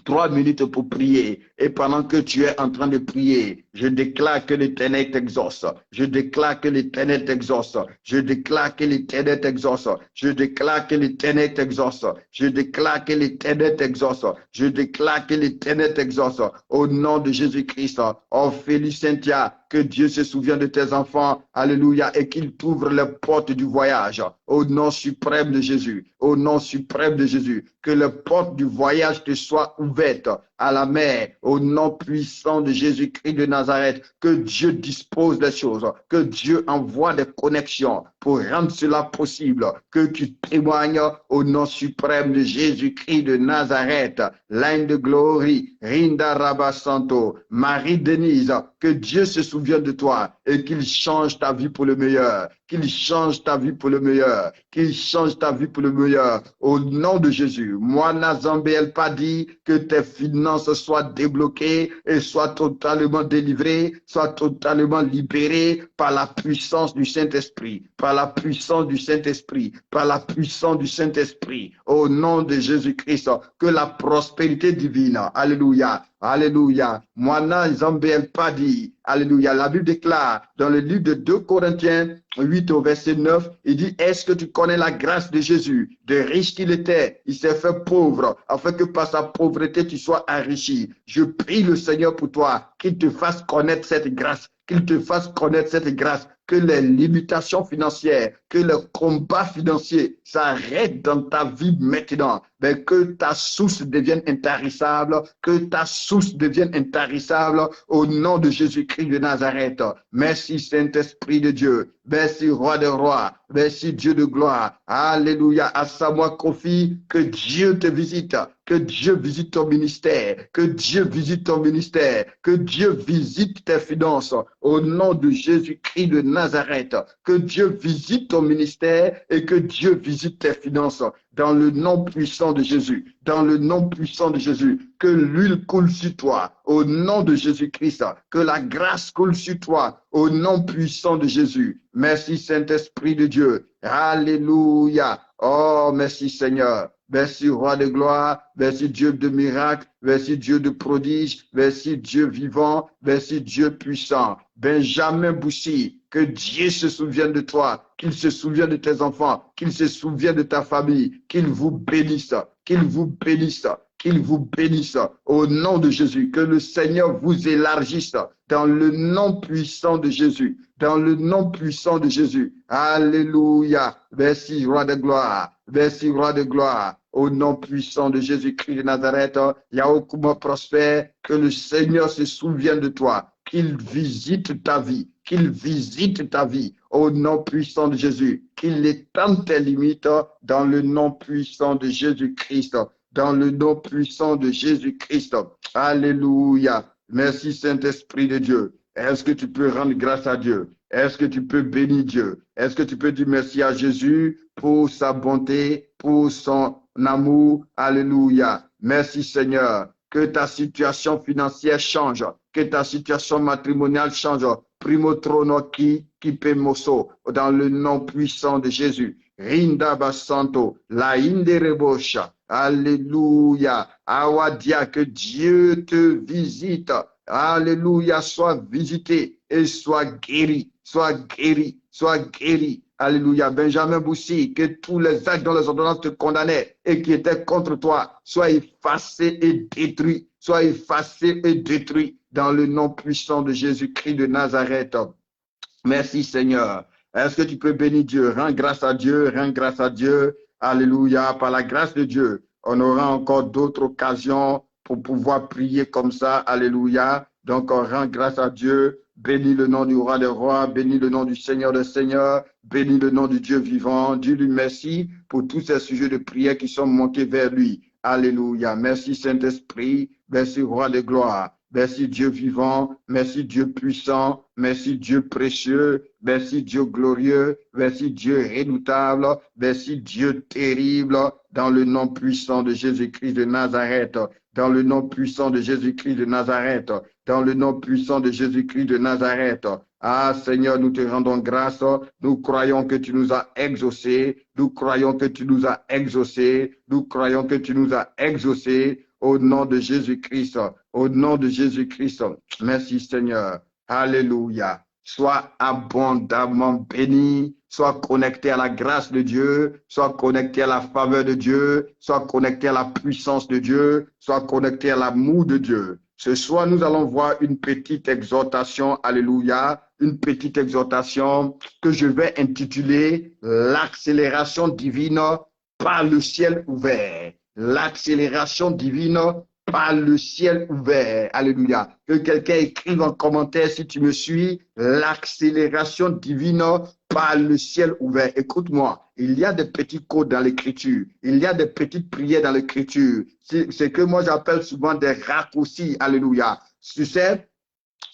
3 minutes pour prier. Et pendant que tu es en train de prier, je déclare que l'Éternel t'exauce. Je déclare que l'Éternel t'exauce. Je déclare que l'Éternel t'exauce. Je déclare que l'Éternel t'exauce. Je déclare que l'Éternel t'exauce. Je déclare que l'Éternel t'exauce. Au nom de Jésus-Christ. Ophélie Cynthia, que Dieu se souvienne de tes enfants. Alléluia. Et qu'il t'ouvre les portes du voyage. Au nom suprême de Jésus. Au nom suprême de Jésus. Que les portes du voyage te soient ouvertes à la mer, au nom puissant de Jésus-Christ de Nazareth, que Dieu dispose des choses, que Dieu envoie des connexions pour rendre cela possible, que tu témoignes au nom suprême de Jésus-Christ de Nazareth, l'Ain de glory, Rinda Rabasanto, Marie-Denise, que Dieu se souvienne de toi et qu'il change ta vie pour le meilleur, qu'il change ta vie pour le meilleur, qu'il change ta vie pour le meilleur, au nom de Jésus. Moi, Nazambé pas dit que tes finances soient débloquées et soient totalement délivrées, soient totalement libérées par la puissance du Saint-Esprit, par la puissance du Saint-Esprit, par la puissance du Saint-Esprit, au nom de Jésus-Christ, que la prospérité divine, alléluia, alléluia, moi, Nazambé pas dit, alléluia, la Bible déclare dans le livre de 2 Corinthiens 8 au verset 9, il dit, est-ce que tu connais la grâce de Jésus? De riche qu'il était, il s'est fait pauvre, afin que par sa pauvreté tu sois enrichi. Je prie le Seigneur pour toi, qu'il te fasse connaître cette grâce, qu'il te fasse connaître cette grâce, que les limitations financières, que le combat financier s'arrête dans ta vie maintenant, mais que ta source devienne intarissable, que ta source devienne intarissable au nom de Jésus-Christ de Nazareth. Merci Saint-Esprit de Dieu, merci Roi des rois, merci Dieu de gloire. Alléluia, à Samoa Kofi, que Dieu te visite. Que Dieu visite ton ministère, que Dieu visite ton ministère, que Dieu visite tes finances au nom de Jésus-Christ de Nazareth, que Dieu visite ton ministère et que Dieu visite tes finances dans le nom puissant de Jésus, dans le nom puissant de Jésus, que l'huile coule sur toi au nom de Jésus-Christ, que la grâce coule sur toi au nom puissant de Jésus. Merci Saint-Esprit de Dieu. Alléluia. Oh, merci Seigneur. Merci Roi de gloire, merci Dieu de miracles, merci Dieu de prodiges, merci Dieu vivant, merci Dieu puissant. Benjamin Boussy, que Dieu se souvienne de toi, qu'il se souvienne de tes enfants, qu'il se souvienne de ta famille, qu'il vous bénisse, qu'il vous bénisse, qu'il vous bénisse au nom de Jésus, que le Seigneur vous élargisse dans le nom puissant de Jésus, dans le nom puissant de Jésus. Alléluia. Merci Roi de gloire, merci Roi de gloire. Au nom puissant de Jésus-Christ de Nazareth, Yaokouma prospère, que le Seigneur se souvienne de toi, qu'il visite ta vie, qu'il visite ta vie, au nom puissant de Jésus, qu'il étende tes limites dans le nom puissant de Jésus-Christ, dans le nom puissant de Jésus-Christ. Alléluia. Merci Saint-Esprit de Dieu. Est-ce que tu peux rendre grâce à Dieu? Est-ce que tu peux bénir Dieu? Est-ce que tu peux dire merci à Jésus pour sa bonté, pour son amour? Alléluia. Merci Seigneur. Que ta situation financière change, que ta situation matrimoniale change. Primo trono qui peut mosso, dans le nom puissant de Jésus. Rinda basanto, la inderebosha. Alléluia. Awadia, que Dieu te visite. Alléluia, sois visité et sois guéri, sois guéri, sois guéri. Alléluia. Benjamin Boussy, que tous les actes dont les ordonnances te condamnaient et qui étaient contre toi soient effacés et détruits, soient effacés et détruits dans le nom puissant de Jésus-Christ de Nazareth. Merci Seigneur. Est-ce que tu peux bénir Dieu? Rends grâce à Dieu, rends grâce à Dieu. Alléluia. Par la grâce de Dieu, on aura encore d'autres occasions pour pouvoir prier comme ça. Alléluia. Donc, on rend grâce à Dieu. Bénis le nom du roi des rois, bénis le nom du Seigneur des seigneurs, bénis le nom du Dieu vivant. Dis-lui merci pour tous ces sujets de prière qui sont montés vers lui. Alléluia. Merci Saint-Esprit, merci roi de gloire. Merci Dieu vivant, merci Dieu puissant, merci Dieu précieux, merci Dieu glorieux, merci Dieu redoutable, merci Dieu terrible, dans le nom puissant de Jésus-Christ de Nazareth, dans le nom puissant de Jésus-Christ de Nazareth, dans le nom puissant de Jésus-Christ de Nazareth. Ah Seigneur, nous te rendons grâce, nous croyons que tu nous as exaucés, nous croyons que tu nous as exaucés, nous croyons que tu nous as exaucés. Au nom de Jésus-Christ, au nom de Jésus-Christ. Merci Seigneur. Alléluia. Sois abondamment béni, sois connecté à la grâce de Dieu, sois connecté à la faveur de Dieu, sois connecté à la puissance de Dieu, sois connecté à l'amour de Dieu. Ce soir, nous allons voir une petite exhortation, alléluia, une petite exhortation que je vais intituler « L'accélération divine par le ciel ouvert ». L'accélération divine par le ciel ouvert. Alléluia. Que quelqu'un écrive en commentaire si tu me suis. L'accélération divine par le ciel ouvert. Écoute-moi, il y a des petits codes dans l'écriture. Il y a des petites prières dans l'écriture. C'est que moi j'appelle souvent des raccourcis. Alléluia. Tu sais,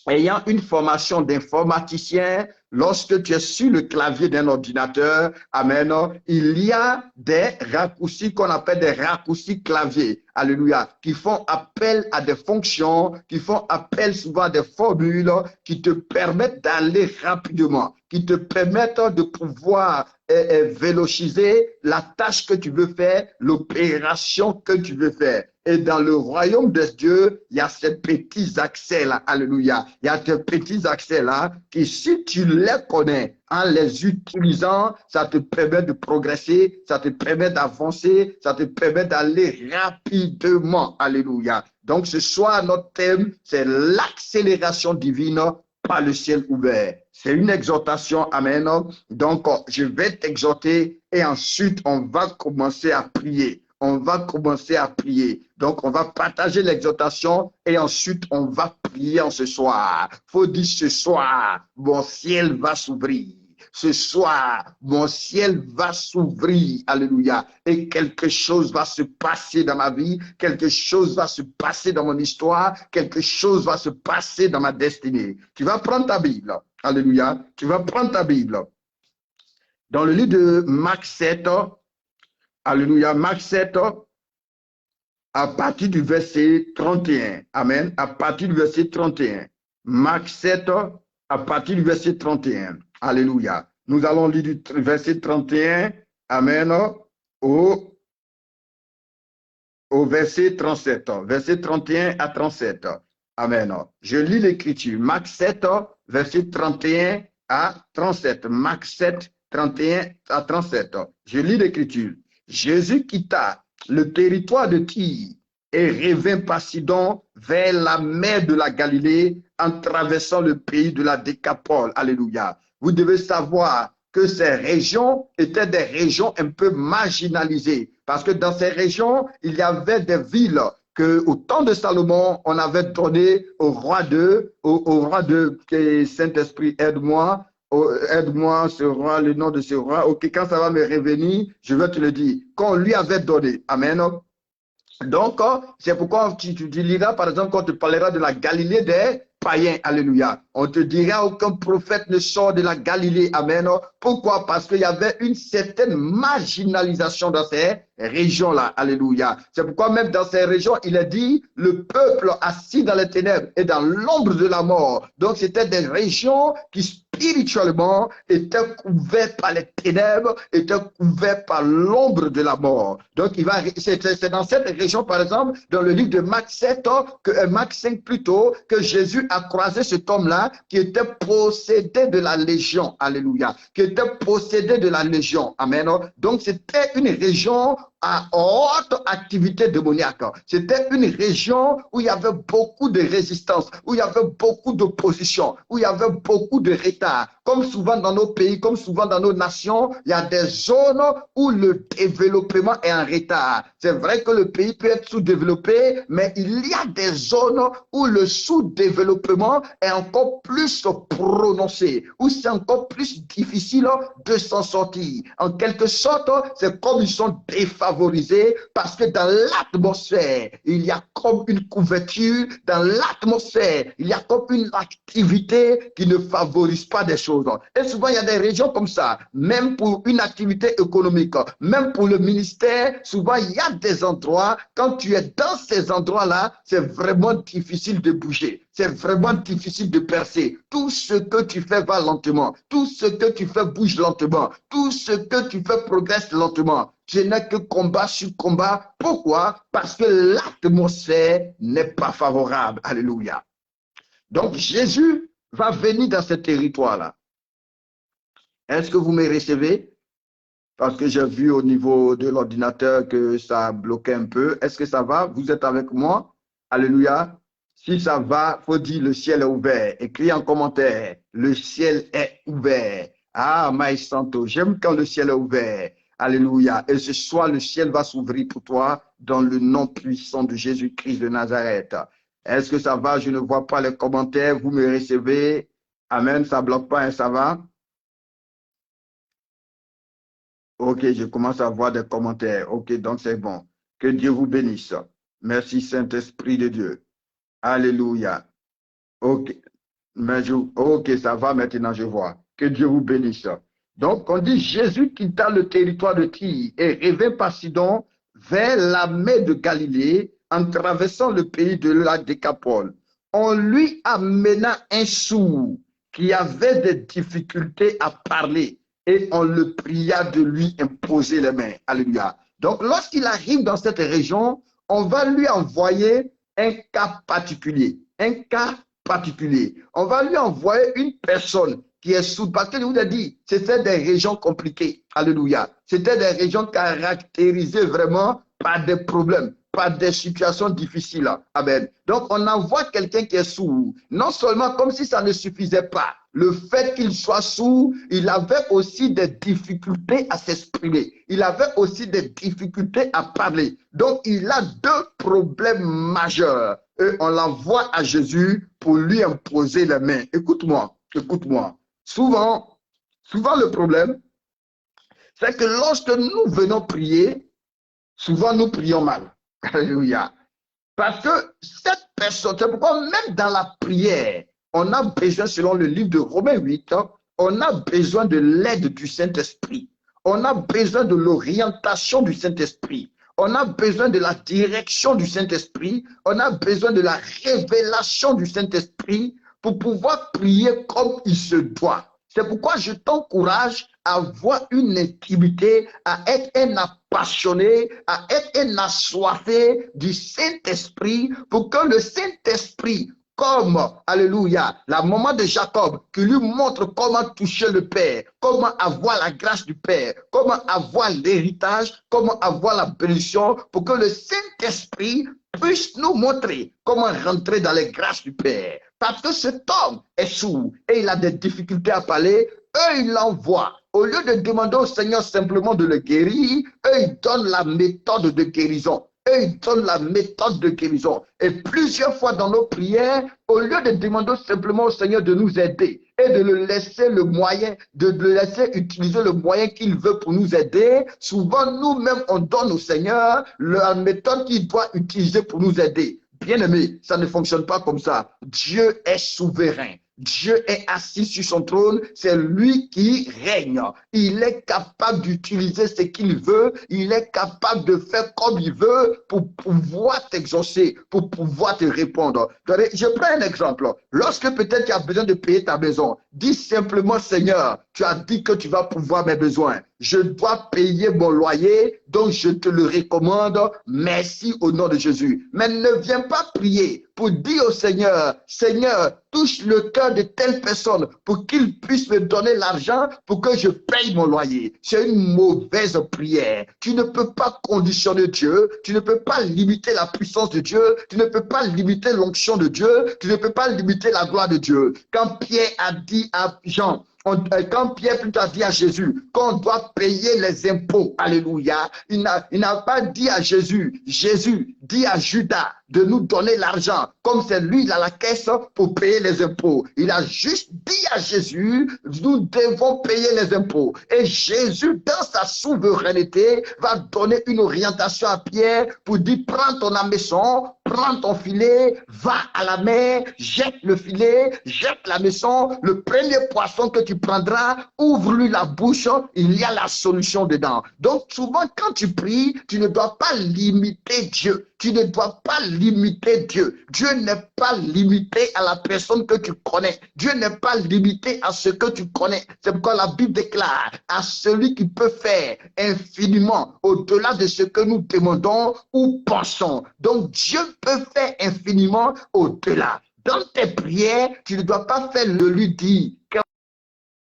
ayant une formation d'informaticien, lorsque tu es sur le clavier d'un ordinateur, amen, il y a des raccourcis qu'on appelle des raccourcis clavier, alléluia, qui font appel à des fonctions, qui font appel souvent à des formules qui te permettent d'aller rapidement, qui te permettent de pouvoir vélociser la tâche que tu veux faire, l'opération que tu veux faire. Et dans le royaume de Dieu, il y a ces petits accès-là, alléluia. Il y a ces petits accès-là qui, si tu les connais, en les utilisant, ça te permet de progresser, ça te permet d'avancer, ça te permet d'aller rapidement, alléluia. Donc ce soir, notre thème, c'est l'accélération divine par le ciel ouvert. C'est une exhortation, amen. Donc, je vais t'exhorter et ensuite, on va commencer à prier. On va commencer à prier. Donc, on va partager l'exhortation et ensuite, on va prier en ce soir. Faut dire ce soir, mon ciel va s'ouvrir. Ce soir, mon ciel va s'ouvrir. Alléluia. Et quelque chose va se passer dans ma vie. Quelque chose va se passer dans mon histoire. Quelque chose va se passer dans ma destinée. Tu vas prendre ta Bible. Alléluia. Tu vas prendre ta Bible. Dans le livre de Marc 7, alléluia, Marc 7, à partir du verset 31. Amen. À partir du verset 31. Marc 7, à partir du verset 31. Alléluia. Nous allons lire du verset 31. Amen. Au verset 37. Verset 31 à 37. Amen. Je lis l'écriture. Marc 7, verset 31 à 37. Marc 7, 31 à 37. Je lis l'écriture. Jésus quitta le territoire de Tyr et revint par Sidon vers la mer de la Galilée en traversant le pays de la Décapole. Alléluia. Vous devez savoir que ces régions étaient des régions un peu marginalisées parce que dans ces régions, il y avait des villes que au temps de Salomon, on avait donné au roi de Saint-Esprit, aide-moi, aide-moi, ce roi, le nom de ce roi. Ok, quand ça va me revenir, je vais te le dire. Qu'on lui avait donné. Amen. Donc, c'est pourquoi tu liras, par exemple, quand on te parlera de la Galilée des païens. Alléluia. On te dira aucun prophète ne sort de la Galilée. Amen. Pourquoi? Parce qu'il y avait une certaine marginalisation dans ces régions-là. Alléluia. C'est pourquoi même dans ces régions, il est dit le peuple assis dans les ténèbres et dans l'ombre de la mort. Donc, c'était des régions qui spirituellement étaient couvertes par les ténèbres, étaient couvertes par l'ombre de la mort. Donc, c'est dans cette région, par exemple, dans le livre de Marc 7, Marc 5 plutôt, que Jésus a croisé cet homme-là qui était possédé de la légion. Alléluia. Qui était possédé de la légion. Amen. Donc, c'était une région à haute activité démoniaque. C'était une région où il y avait beaucoup de résistance, où il y avait beaucoup d'opposition, où il y avait beaucoup de retard. Comme souvent dans nos pays, comme souvent dans nos nations, il y a des zones où le développement est en retard. C'est vrai que le pays peut être sous-développé, mais il y a des zones où le sous-développement est encore plus prononcé, où c'est encore plus difficile de s'en sortir. En quelque sorte, c'est comme ils sont défavorisés parce que dans l'atmosphère, il y a comme une couverture, dans l'atmosphère, il y a comme une activité qui ne favorise pas des choses. Et souvent, il y a des régions comme ça, même pour une activité économique, même pour le ministère, souvent, il y a des endroits, quand tu es dans ces endroits-là, c'est vraiment difficile de bouger. C'est vraiment difficile de percer. Tout ce que tu fais va lentement. Tout ce que tu fais bouge lentement. Tout ce que tu fais progresse lentement. Je n'ai que combat sur combat. Pourquoi? Parce que l'atmosphère n'est pas favorable. Alléluia. Donc, Jésus va venir dans ce territoire-là. Est-ce que vous me recevez? Parce que j'ai vu au niveau de l'ordinateur que ça bloquait un peu. Est-ce que ça va? Vous êtes avec moi? Alléluia. Si ça va, il faut dire le ciel est ouvert. Écris en commentaire, le ciel est ouvert. Ah, Maïs Santo, j'aime quand le ciel est ouvert. Alléluia. Et ce soir, le ciel va s'ouvrir pour toi dans le nom puissant de Jésus-Christ de Nazareth. Est-ce que ça va? Je ne vois pas les commentaires. Vous me recevez? Amen. Ça ne bloque pas, hein, ça va? Ok, je commence à voir des commentaires. Ok, donc c'est bon. Que Dieu vous bénisse. Merci, Saint-Esprit de Dieu. Alléluia. Ok. Ok, ça va maintenant, je vois. Que Dieu vous bénisse. Donc, on dit Jésus quitta le territoire de Tyr et revint par Sidon vers la mer de Galilée en traversant le pays de la Décapole. On lui amena un sourd qui avait des difficultés à parler et on le pria de lui imposer les mains. Alléluia. Donc, lorsqu'il arrive dans cette région, on va lui envoyer un cas particulier. Un cas particulier. On va lui envoyer une personne qui est sourde. Parce que je vous ai dit, c'était des régions compliquées. Alléluia. C'était des régions caractérisées vraiment par des problèmes, par des situations difficiles. Amen. Donc, on envoie quelqu'un qui est sourd. Non seulement comme si ça ne suffisait pas. Le fait qu'il soit sourd, il avait aussi des difficultés à s'exprimer. Il avait aussi des difficultés à parler. Donc, il a deux problèmes majeurs. Et on l'envoie à Jésus pour lui imposer les mains. Écoute-moi, écoute-moi. Souvent, le problème, c'est que lorsque nous venons prier, souvent nous prions mal. Alléluia. Parce que cette personne, c'est pourquoi même dans la prière, on a besoin, selon le livre de Romains 8, on a besoin de l'aide du Saint-Esprit. On a besoin de l'orientation du Saint-Esprit. On a besoin de la direction du Saint-Esprit. On a besoin de la révélation du Saint-Esprit pour pouvoir prier comme il se doit. C'est pourquoi je t'encourage à avoir une intimité, à être un passionné, à être un assoiffé du Saint-Esprit pour que le Saint-Esprit, comme, alléluia, la maman de Jacob, qui lui montre comment toucher le Père, comment avoir la grâce du Père, comment avoir l'héritage, comment avoir la bénédiction, pour que le Saint-Esprit puisse nous montrer comment rentrer dans les grâces du Père. Parce que cet homme est sourd et il a des difficultés à parler, eux, ils l'envoient. Au lieu de demander au Seigneur simplement de le guérir, eux, ils donnent la méthode de guérison. Eux, ils donnent la méthode de guérison. Et plusieurs fois dans nos prières, au lieu de demander simplement au Seigneur de nous aider et de le laisser le moyen, de le laisser utiliser le moyen qu'il veut pour nous aider, souvent nous-mêmes, on donne au Seigneur la méthode qu'il doit utiliser pour nous aider. Bien-aimé, ça ne fonctionne pas comme ça. Dieu est souverain. Dieu est assis sur son trône, c'est lui qui règne. Il est capable d'utiliser ce qu'il veut, il est capable de faire comme il veut pour pouvoir t'exaucer, pour pouvoir te répondre. Je prends un exemple. Lorsque peut-être tu as besoin de payer ta maison, dis simplement, Seigneur, tu as dit que tu vas pouvoir mes besoins. je dois payer mon loyer, donc je te le recommande, merci au nom de Jésus. Mais ne viens pas prier pour dire au Seigneur, Seigneur, touche le cœur de telle personne pour qu'il puisse me donner l'argent pour que je paye mon loyer. C'est une mauvaise prière. Tu ne peux pas conditionner Dieu, tu ne peux pas limiter la puissance de Dieu, tu ne peux pas limiter l'onction de Dieu, tu ne peux pas limiter la gloire de Dieu. Quand Pierre a dit à Jean, quand Pierre plutôt a dit à Jésus qu'on doit payer les impôts, alléluia, il n'a pas dit à Jésus, Jésus dit à Judas de nous donner l'argent, comme c'est lui dans la caisse pour payer les impôts. Il a juste dit à Jésus, nous devons payer les impôts. Et Jésus, dans sa souveraineté, va donner une orientation à Pierre pour dire, prends ton hameçon, prends ton filet, va à la mer, jette le filet, jette la hameçon, le premier poisson que tu prendras, ouvre-lui la bouche, il y a la solution dedans. Donc souvent quand tu pries, tu ne dois pas limiter Dieu. Tu ne dois pas limiter Dieu. Dieu n'est pas limité à la personne que tu connais. Dieu n'est pas limité à ce que tu connais. C'est pourquoi la Bible déclare à celui qui peut faire infiniment au-delà de ce que nous demandons ou pensons. Donc Dieu peut faire infiniment au-delà. Dans tes prières, tu ne dois pas faire le lui dire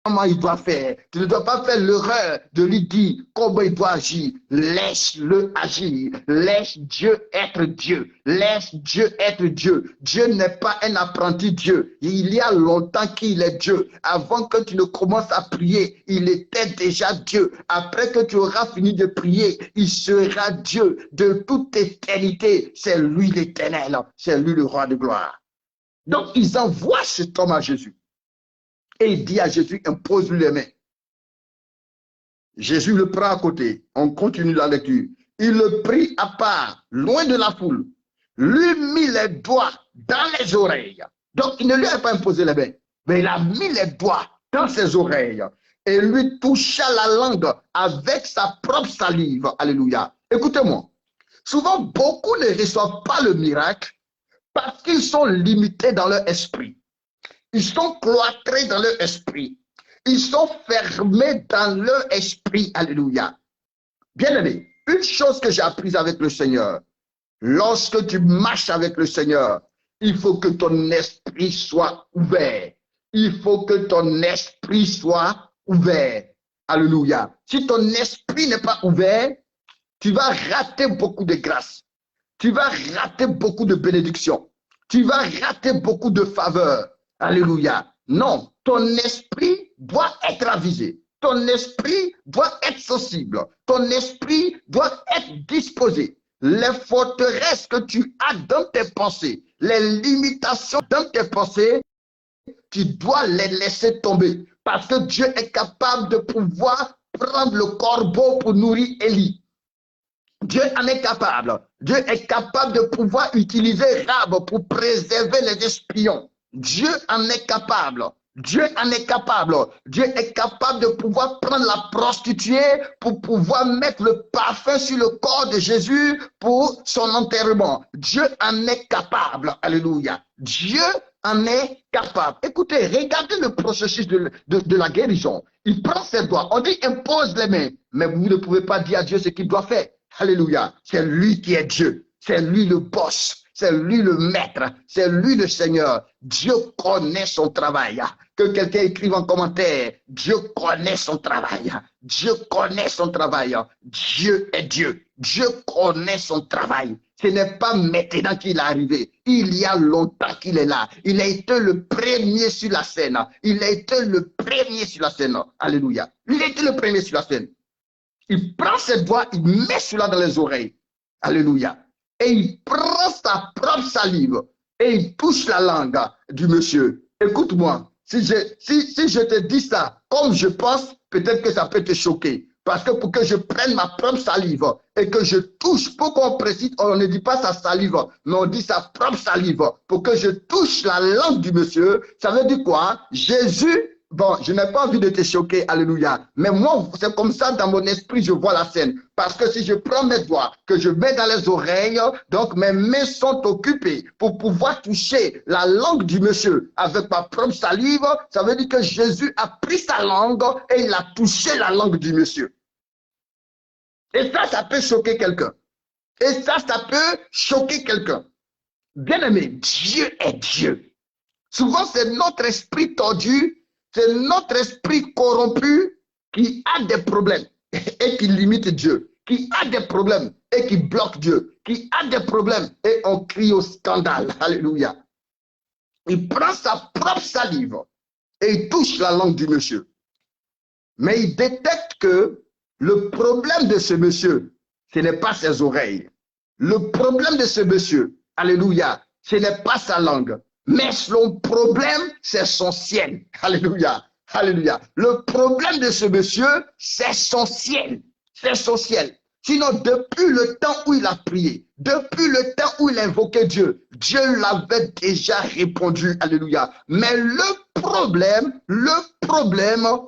comment il doit faire. Tu ne dois pas faire l'erreur de lui dire comment il doit agir. Laisse-le agir. Laisse Dieu être Dieu. Laisse Dieu être Dieu. Dieu n'est pas un apprenti Dieu. Il y a longtemps qu'il est Dieu. Avant que tu ne commences à prier, il était déjà Dieu. Après que tu auras fini de prier, il sera Dieu de toute éternité. C'est lui l'Éternel. C'est lui le roi de gloire. Donc, ils envoient cet homme à Jésus. Et il dit à Jésus, impose-lui les mains. Jésus le prend à côté. On continue la lecture. Il le prit à part, loin de la foule. Lui mit les doigts dans les oreilles. Donc, il ne lui a pas imposé les mains, mais il a mis les doigts dans ses oreilles et lui toucha la langue avec sa propre salive. Alléluia. Écoutez-moi. Souvent, beaucoup ne reçoivent pas le miracle parce qu'ils sont limités dans leur esprit. Ils sont cloîtrés dans leur esprit. Ils sont fermés dans leur esprit. Alléluia. Bien-aimé, une chose que j'ai apprise avec le Seigneur, lorsque tu marches avec le Seigneur, il faut que ton esprit soit ouvert. Il faut que ton esprit soit ouvert. Alléluia. Si ton esprit n'est pas ouvert, tu vas rater beaucoup de grâce. Tu vas rater beaucoup de bénédictions. Tu vas rater beaucoup de faveurs. Alléluia. Non, ton esprit doit être avisé. Ton esprit doit être sensible. Ton esprit doit être disposé. Les forteresses que tu as dans tes pensées, les limitations dans tes pensées, tu dois les laisser tomber. Parce que Dieu est capable de pouvoir prendre le corbeau pour nourrir Élie. Dieu en est capable. Dieu est capable de pouvoir utiliser Rab pour préserver les espions. Dieu en est capable. Dieu en est capable. Dieu est capable de pouvoir prendre la prostituée pour pouvoir mettre le parfum sur le corps de Jésus pour son enterrement. Dieu en est capable. Alléluia. Dieu en est capable. Écoutez, regardez le processus de la guérison. Il prend ses doigts. On dit impose les mains. Mais vous ne pouvez pas dire à Dieu ce qu'il doit faire. Alléluia. C'est lui qui est Dieu. C'est lui le boss. C'est lui le maître, c'est lui le Seigneur. Dieu connaît son travail. Que quelqu'un écrive en commentaire, Dieu connaît son travail. Dieu connaît son travail. Dieu est Dieu. Dieu connaît son travail. Ce n'est pas maintenant qu'il est arrivé. Il y a longtemps qu'il est là. Il a été le premier sur la scène. Il a été le premier sur la scène. Alléluia. Il a été le premier sur la scène. Il prend ses doigts, il met cela dans les oreilles. Alléluia. Et il prend sa propre salive et il touche la langue du monsieur. Écoute-moi, si je te dis ça comme je pense, peut-être que ça peut te choquer. Parce que pour que je prenne ma propre salive et que je touche, pour qu'on précise, on ne dit pas sa salive, mais on dit sa propre salive. Pour que je touche la langue du monsieur, ça veut dire quoi? Jésus. Bon, je n'ai pas envie de te choquer, alléluia. Mais moi, c'est comme ça, dans mon esprit, je vois la scène. Parce que si je prends mes doigts, que je mets dans les oreilles, donc mes mains sont occupées pour pouvoir toucher la langue du monsieur avec ma propre salive, ça veut dire que Jésus a pris sa langue et il a touché la langue du monsieur. Et ça peut choquer quelqu'un. Et ça peut choquer quelqu'un. Bien-aimé, Dieu est Dieu. Souvent, c'est notre esprit tordu, c'est notre esprit corrompu qui a des problèmes et qui limite Dieu, qui a des problèmes et qui bloque Dieu, qui a des problèmes et on crie au scandale. Alléluia. Il prend sa propre salive et il touche la langue du monsieur. Mais il détecte que le problème de ce monsieur, ce n'est pas ses oreilles. Le problème de ce monsieur, alléluia, ce n'est pas sa langue. Mais son problème, c'est son ciel. Alléluia. Alléluia. Le problème de ce monsieur, c'est son ciel. C'est son ciel. Sinon, depuis le temps où il a prié, depuis le temps où il invoquait Dieu, Dieu l'avait déjà répondu. Alléluia. Mais le problème,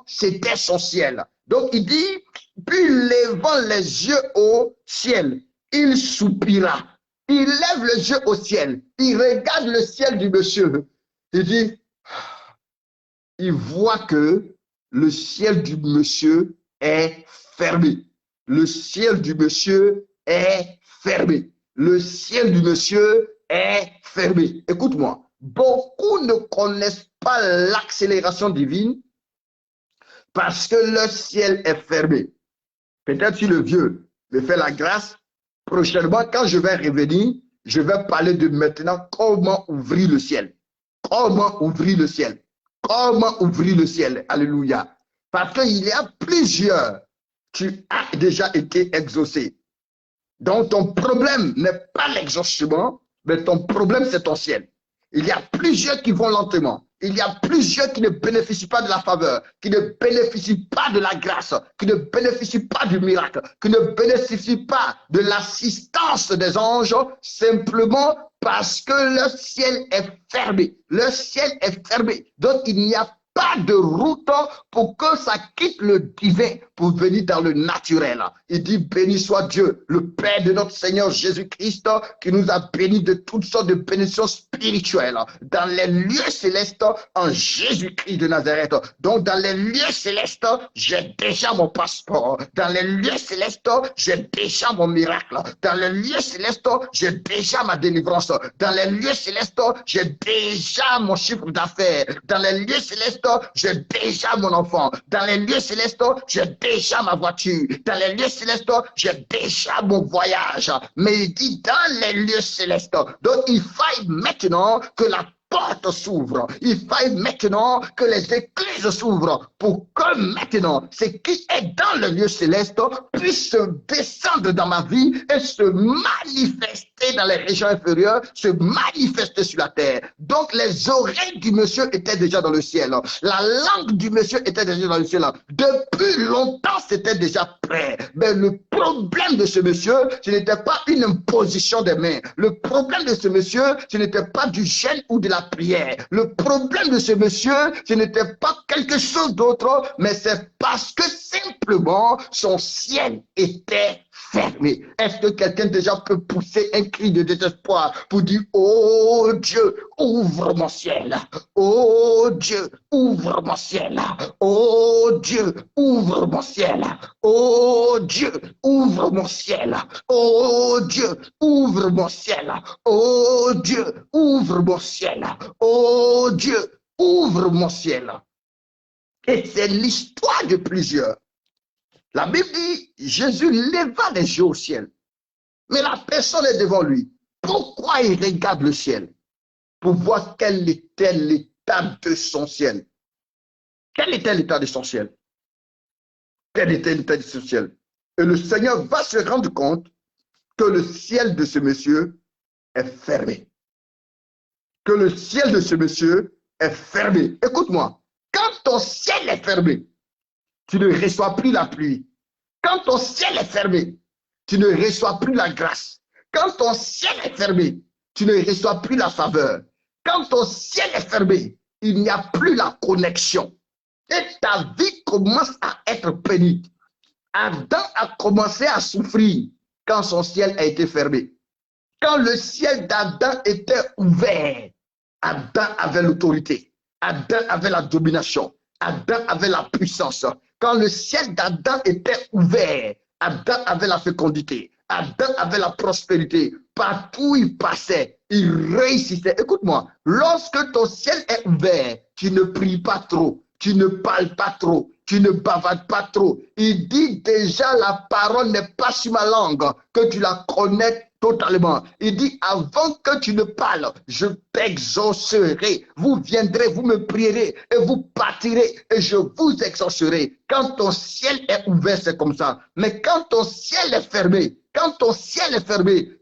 c'était son ciel. Donc, il dit, puis levant les yeux au ciel, il soupira. Il lève les yeux au ciel. Il regarde le ciel du monsieur. Il dit, il voit que le ciel du monsieur est fermé. Le ciel du monsieur est fermé. Le ciel du monsieur est fermé. Écoute-moi, beaucoup ne connaissent pas l'accélération divine parce que le ciel est fermé. Peut-être si le vieux me fait la grâce, prochainement, quand je vais revenir, je vais parler de maintenant comment ouvrir le ciel. Comment ouvrir le ciel. Comment ouvrir le ciel. Alléluia. Parce qu'il y a plusieurs. Tu as déjà été exaucé. Donc ton problème n'est pas l'exaucement, mais ton problème c'est ton ciel. Il y a plusieurs qui vont lentement. Il y a plusieurs qui ne bénéficient pas de la faveur, qui ne bénéficient pas de la grâce, qui ne bénéficient pas du miracle, qui ne bénéficient pas de l'assistance des anges, simplement parce que le ciel est fermé. Le ciel est fermé. Donc il n'y a pas de route pour que ça quitte le divin pour venir dans le naturel. Il dit, béni soit Dieu, le Père de notre Seigneur Jésus-Christ, qui nous a bénis de toutes sortes de bénédictions spirituelles dans les lieux célestes en Jésus-Christ de Nazareth. Donc, dans les lieux célestes, j'ai déjà mon passeport. Dans les lieux célestes, j'ai déjà mon miracle. Dans les lieux célestes, j'ai déjà ma délivrance. Dans les lieux célestes, j'ai déjà mon chiffre d'affaires. Dans les lieux célestes, j'ai déjà mon enfant. Dans les lieux célestes, j'ai déjà ma voiture. Dans les lieux célestes, j'ai déjà mon voyage. Mais il dit dans les lieux célestes. Donc, il faille maintenant que la porte s'ouvre. Il faille maintenant que les églises s'ouvrent pour que maintenant, ce qui est dans le lieu céleste puisse descendre dans ma vie et se manifester dans les régions inférieures, se manifester sur la terre. Donc, les oreilles du monsieur étaient déjà dans le ciel. La langue du monsieur était déjà dans le ciel. Depuis longtemps, c'était déjà prêt. Mais le problème de ce monsieur, ce n'était pas une imposition des mains. Le problème de ce monsieur, ce n'était pas du jeûne ou de la prière. Le problème de ce monsieur, ce n'était pas quelque chose d'autre, mais c'est parce que simplement son ciel était fermé. Est-ce que quelqu'un déjà peut pousser un cri de désespoir pour dire, oh Dieu, ouvre mon ciel. Oh Dieu, ouvre mon ciel. Oh Dieu, ouvre mon ciel. Oh Dieu, ouvre mon ciel. Oh Dieu, ouvre mon ciel. Oh Dieu, ouvre mon ciel. Oh Dieu, ouvre mon ciel. Et c'est l'histoire de plusieurs. La Bible dit, Jésus leva les yeux au ciel. Mais la personne est devant lui. Pourquoi il regarde le ciel? Pour voir quel était l'état de son ciel. Quel était l'état de son ciel? Quel était l'état de son ciel? Et le Seigneur va se rendre compte que le ciel de ce monsieur est fermé. Que le ciel de ce monsieur est fermé. Écoute-moi, quand ton ciel est fermé, tu ne reçois plus la pluie. Quand ton ciel est fermé, tu ne reçois plus la grâce. Quand ton ciel est fermé, tu ne reçois plus la faveur. Quand ton ciel est fermé, il n'y a plus la connexion. Et ta vie commence à être pénible. Adam a commencé à souffrir quand son ciel a été fermé. Quand le ciel d'Adam était ouvert, Adam avait l'autorité. Adam avait la domination. Adam avait la puissance. Quand le ciel d'Adam était ouvert, Adam avait la fécondité. Adam avait la prospérité. Partout où il passait, il réussissait. Écoute-moi, lorsque ton ciel est ouvert, tu ne pries pas trop, tu ne parles pas trop, tu ne bavardes pas trop. Il dit déjà la parole n'est pas sur ma langue, que tu la connais totalement. Il dit avant que tu ne parles, je t'exaucerai. Vous viendrez, vous me prierez et vous partirez et je vous exaucerai. Quand ton ciel est ouvert, c'est comme ça. Mais quand ton ciel est fermé,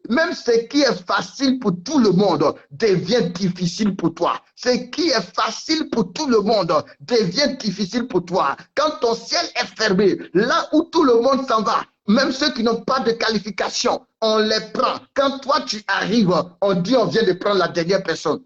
même ce qui est facile pour tout le monde devient difficile pour toi. Ce qui est facile pour tout le monde devient difficile pour toi. Quand ton ciel est fermé, là où tout le monde s'en va, même ceux qui n'ont pas de qualification, on les prend. Quand toi tu arrives, on dit on vient de prendre la dernière personne.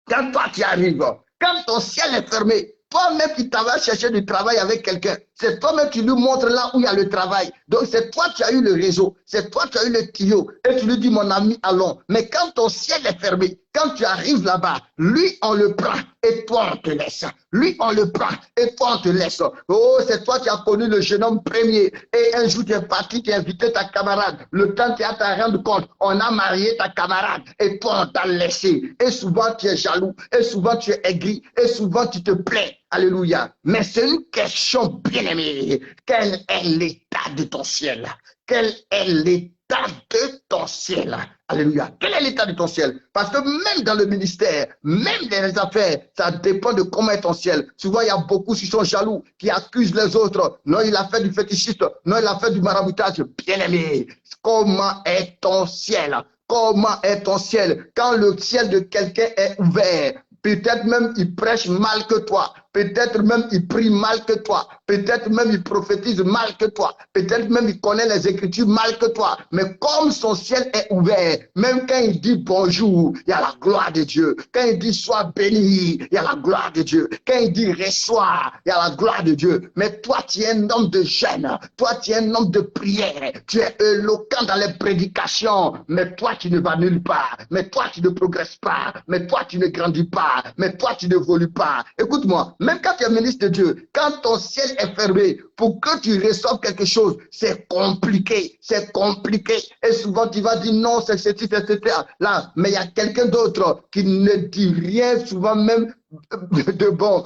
Quand toi tu arrives, quand ton ciel est fermé, toi-même qui t'avais cherché du travail avec quelqu'un, c'est toi-même qui lui montres là où il y a le travail. Donc c'est toi qui as eu le réseau, c'est toi qui as eu le tuyau. Et tu lui dis mon ami, allons. Mais quand ton ciel est fermé, quand tu arrives là-bas, lui on le prend et toi on te laisse. Lui on le prend et toi on te laisse. Oh, c'est toi qui as connu le jeune homme premier. Et un jour tu es parti, tu as invité ta camarade. Le temps tu as te rendre compte, on a marié ta camarade et toi on t'a laissé. Et souvent tu es jaloux, et souvent tu es aigri, et souvent tu te plains. Alléluia. Mais c'est une question bien aimée. Quel est l'état de ton ciel? Quel est l'état de ton ciel? Alléluia. Quel est l'état de ton ciel? Parce que même dans le ministère, même dans les affaires, ça dépend de comment est ton ciel. Souvent, il y a beaucoup qui sont jaloux, qui accusent les autres. Non, il a fait du fétichiste. Non, il a fait du maraboutage. Bien aimé, comment est ton ciel? Comment est ton ciel? Quand le ciel de quelqu'un est ouvert, peut-être même il prêche mal que toi. Peut-être même il prie mal que toi. Peut-être même il prophétise mal que toi. Peut-être même il connaît les Écritures mal que toi. Mais comme son ciel est ouvert, même quand il dit bonjour, il y a la gloire de Dieu. Quand il dit sois béni, il y a la gloire de Dieu. Quand il dit reçois, il y a la gloire de Dieu. Mais toi, tu es un homme de jeûne. Toi, tu es un homme de prière. Tu es éloquent dans les prédications. Mais toi, tu ne vas nulle part. Mais toi, tu ne progresses pas. Mais toi, tu ne grandis pas. Mais toi, tu n'évolues pas. Écoute-moi. Même quand tu es ministre de Dieu, quand ton ciel est fermé, pour que tu reçoives quelque chose, c'est compliqué, c'est compliqué. Et souvent, tu vas dire non, c'est ceci, etc. Là, mais il y a quelqu'un d'autre qui ne dit rien, souvent même de bon,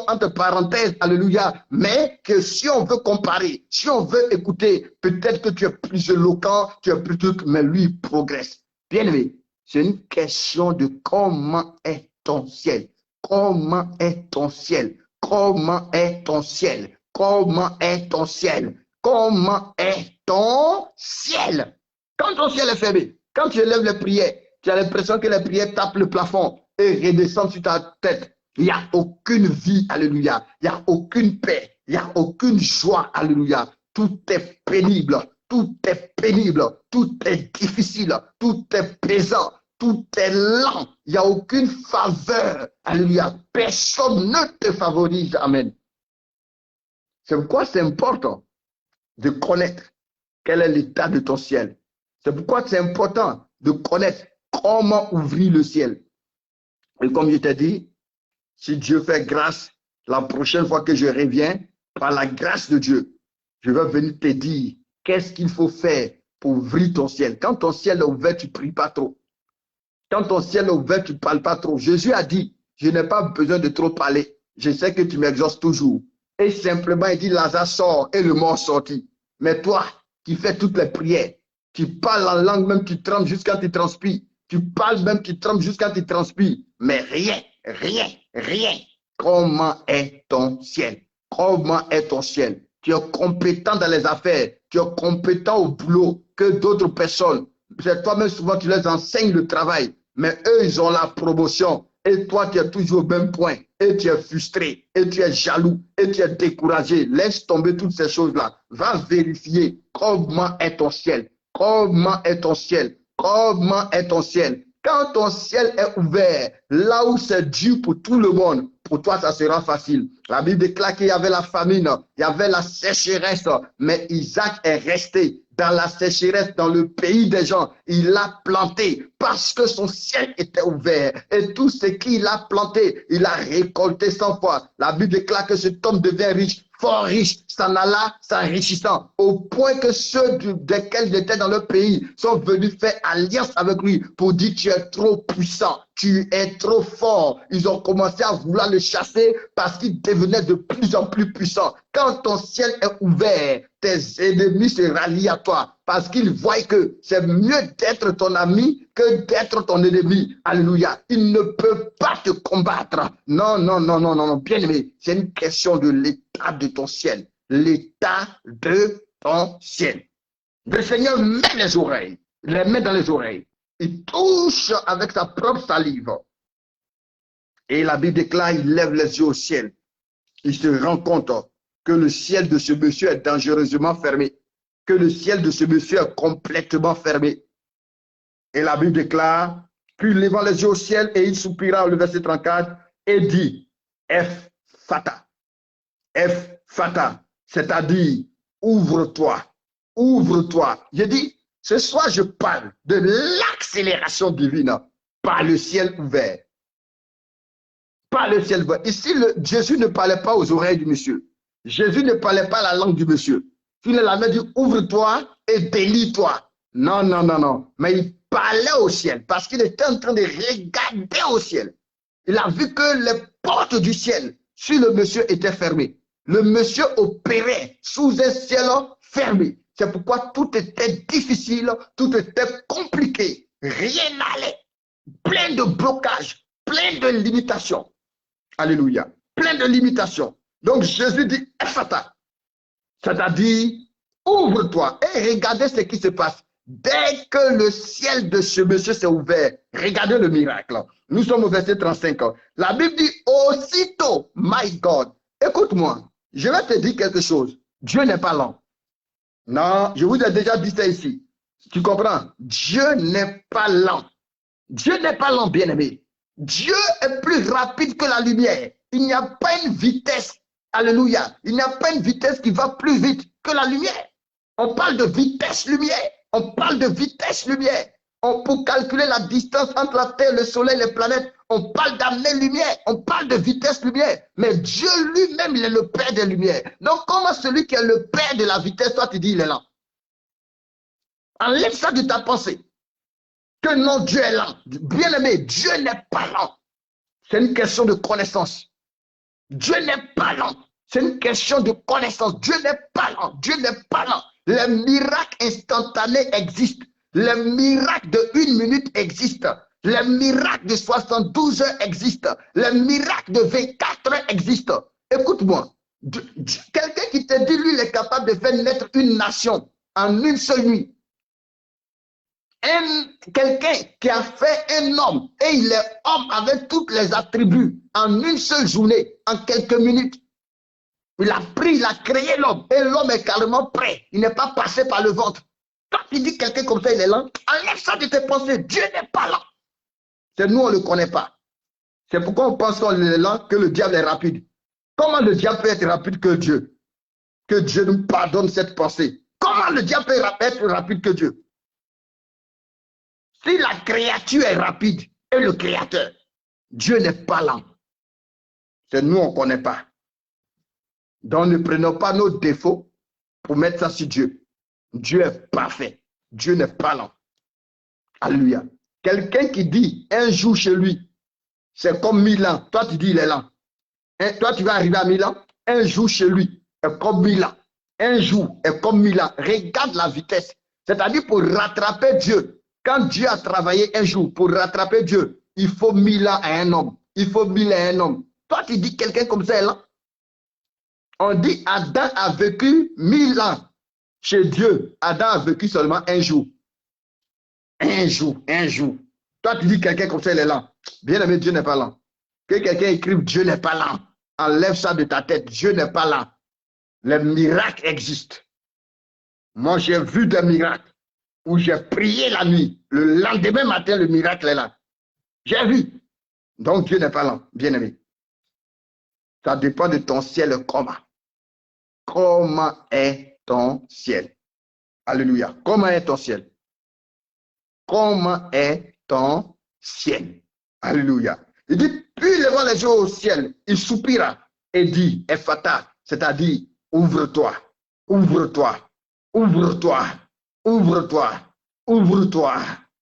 entre parenthèses, alléluia. Mais que si on veut comparer, si on veut écouter, peut-être que tu es plus éloquent, tu es plus truc, mais lui, il progresse. Bien aimé, c'est une question de comment est ton ciel. Comment est ton ciel? Comment est ton ciel? Comment est ton ciel? Comment est ton ciel? Quand ton ciel est fermé, quand tu élèves les prières, tu as l'impression que les prières tapent le plafond et redescendent sur ta tête. Il n'y a aucune vie, alléluia. Il n'y a aucune paix. Il n'y a aucune joie, alléluia. Tout est pénible. Tout est pénible. Tout est difficile. Tout est pesant. Tout est lent. Il n'y a aucune faveur. Alléluia. Personne ne te favorise. Amen. C'est pourquoi c'est important de connaître quel est l'état de ton ciel. C'est pourquoi c'est important de connaître comment ouvrir le ciel. Et comme je t'ai dit, si Dieu fait grâce, la prochaine fois que je reviens, par la grâce de Dieu, je vais venir te dire qu'est-ce qu'il faut faire pour ouvrir ton ciel. Quand ton ciel est ouvert, tu ne pries pas trop. Quand ton ciel est ouvert, tu ne parles pas trop. Jésus a dit, je n'ai pas besoin de trop parler. Je sais que tu m'exauces toujours. Et simplement, il dit, Lazare sort et le mort sortit. Mais toi, qui fais toutes les prières, tu parles en langue, même tu trembles jusqu'à tu transpires. Tu parles même, tu trembles jusqu'à tu transpires. Mais rien. Comment est ton ciel? Comment est ton ciel? Tu es compétent dans les affaires. Tu es compétent au boulot que d'autres personnes. C'est toi-même, souvent, tu les enseignes le travail. Mais eux, ils ont la promotion. Et toi, tu es toujours au même point. Et tu es frustré. Et tu es jaloux. Et tu es découragé. Laisse tomber toutes ces choses-là. Va vérifier comment est ton ciel. Comment est ton ciel? Comment est ton ciel? Quand ton ciel est ouvert, là où c'est dur pour tout le monde, pour toi, ça sera facile. La Bible déclare qu'il y avait la famine, il y avait la sécheresse, mais Isaac est resté dans la sécheresse, dans le pays des gens. Il a planté parce que son ciel était ouvert. Et tout ce qu'il a planté, il a récolté 100 fois. La Bible déclare que cet homme devient riche fort riche, s'en alla s'enrichissant, au point que ceux desquels il était dans le pays sont venus faire alliance avec lui pour dire tu es trop puissant, tu es trop fort. Ils ont commencé à vouloir le chasser parce qu'il devenait de plus en plus puissant. Quand ton ciel est ouvert, tes ennemis se rallient à toi parce qu'ils voient que c'est mieux d'être ton ami que d'être ton ennemi. Alléluia. Il ne peut pas te combattre. Non, non, non, non, non, non. Bien aimé, c'est une question de l'état de ton ciel. L'état de ton ciel. Le Seigneur met les oreilles, les met dans les oreilles. Il touche avec sa propre salive. Et la Bible déclare, il lève les yeux au ciel. Il se rend compte que le ciel de ce monsieur est dangereusement fermé. Que le ciel de ce monsieur est complètement fermé. Et la Bible déclare, puis levant les yeux au ciel, et il soupira, le verset 34, et dit, Ephphatha, Ephphatha, c'est-à-dire, ouvre-toi, ouvre-toi. Je dis, ce soir, je parle de l'accélération divine par le ciel ouvert. Par le ciel ouvert. Ici, Jésus ne parlait pas aux oreilles du monsieur. Jésus ne parlait pas la langue du monsieur. Il ne l'avait dit, ouvre-toi et délie-toi. Non, non, non, non. Mais il parlait au ciel parce qu'il était en train de regarder au ciel. Il a vu que les portes du ciel sur le monsieur étaient fermées. Le monsieur opérait sous un ciel fermé. C'est pourquoi tout était difficile, tout était compliqué. Rien n'allait. Plein de blocages, plein de limitations. Alléluia. Plein de limitations. Donc Jésus dit, Ephphatha, c'est-à-dire, ouvre-toi et regardez ce qui se passe. Dès que le ciel de ce monsieur s'est ouvert, regardez le miracle. Nous sommes au verset 35. La Bible dit, aussitôt, my God, écoute-moi, je vais te dire quelque chose. Dieu n'est pas lent. Non, je vous ai déjà dit ça ici. Tu comprends? Dieu n'est pas lent. Dieu n'est pas lent, bien-aimé. Dieu est plus rapide que la lumière. Il n'y a pas une vitesse. Alléluia. Il n'y a pas une vitesse qui va plus vite que la lumière. On parle de vitesse lumière. On parle de vitesse lumière. Pour calculer la distance entre la Terre, le Soleil, les planètes, on parle d'amener lumière. On parle de vitesse lumière. Mais Dieu lui-même, il est le Père des lumières. Donc, comment celui qui est le Père de la vitesse, toi, tu dis, il est lent? Enlève ça de ta pensée. Que non, Dieu est lent. Bien aimé, Dieu n'est pas lent. C'est une question de connaissance. Dieu n'est pas lent. C'est une question de connaissance. Dieu n'est pas lent. Dieu n'est pas lent. Les miracles instantanés existent. Les miracles de 1 minute existent. Les miracles de 72 heures existent. Les miracles de 24 heures existent. Écoute-moi. Quelqu'un qui te dit, lui, il est capable de faire naître une nation en une seule nuit. Quelqu'un qui a fait un homme et il est homme avec tous les attributs en une seule journée, en quelques minutes. Il a pris, il a créé l'homme et l'homme est carrément prêt. Il n'est pas passé par le ventre. Quand tu dis quelqu'un comme ça, il est lent, enlève ça de tes pensées. Dieu n'est pas lent. C'est nous, on ne le connaît pas. C'est pourquoi on pense qu'on est lent, que le diable est rapide. Comment le diable peut être rapide que Dieu? Que Dieu nous pardonne cette pensée. Comment le diable peut être rapide que Dieu? Si la créature est rapide et le créateur, Dieu n'est pas lent. C'est nous, on ne connaît pas. Donc, ne prenons pas nos défauts pour mettre ça sur Dieu. Dieu est parfait. Dieu n'est pas lent. Alléluia. Quelqu'un qui dit un jour chez lui, c'est comme 1000 ans. Toi, tu dis il est lent. Toi, tu vas arriver à 1000 ans. Un jour chez lui est comme 1000 ans. Un jour est comme 1000 ans. Regarde la vitesse. C'est-à-dire pour rattraper Dieu. Quand Dieu a travaillé un jour pour rattraper Dieu, il faut 1000 ans à un homme. Il faut 1000 ans à un homme. Toi, tu dis quelqu'un comme ça est lent. On dit Adam a vécu 1000 ans chez Dieu. Adam a vécu seulement un jour. Un jour, un jour. Toi, tu dis quelqu'un comme ça, il est lent. Bien aimé, Dieu n'est pas lent. Que quelqu'un écrive Dieu n'est pas lent. Enlève ça de ta tête. Dieu n'est pas lent. Les miracles existent. Moi, j'ai vu des miracles où j'ai prié la nuit. Le lendemain matin, le miracle est là. J'ai vu. Donc, Dieu n'est pas lent, bien aimé. Ça dépend de ton ciel comment. Comment est ton ciel? Alléluia. Comment est ton ciel? Comment est ton ciel? Alléluia. Il dit, puis levant les yeux au ciel, il soupira et dit, Ephphatha, c'est-à-dire ouvre-toi, ouvre-toi, ouvre-toi, ouvre-toi, ouvre-toi,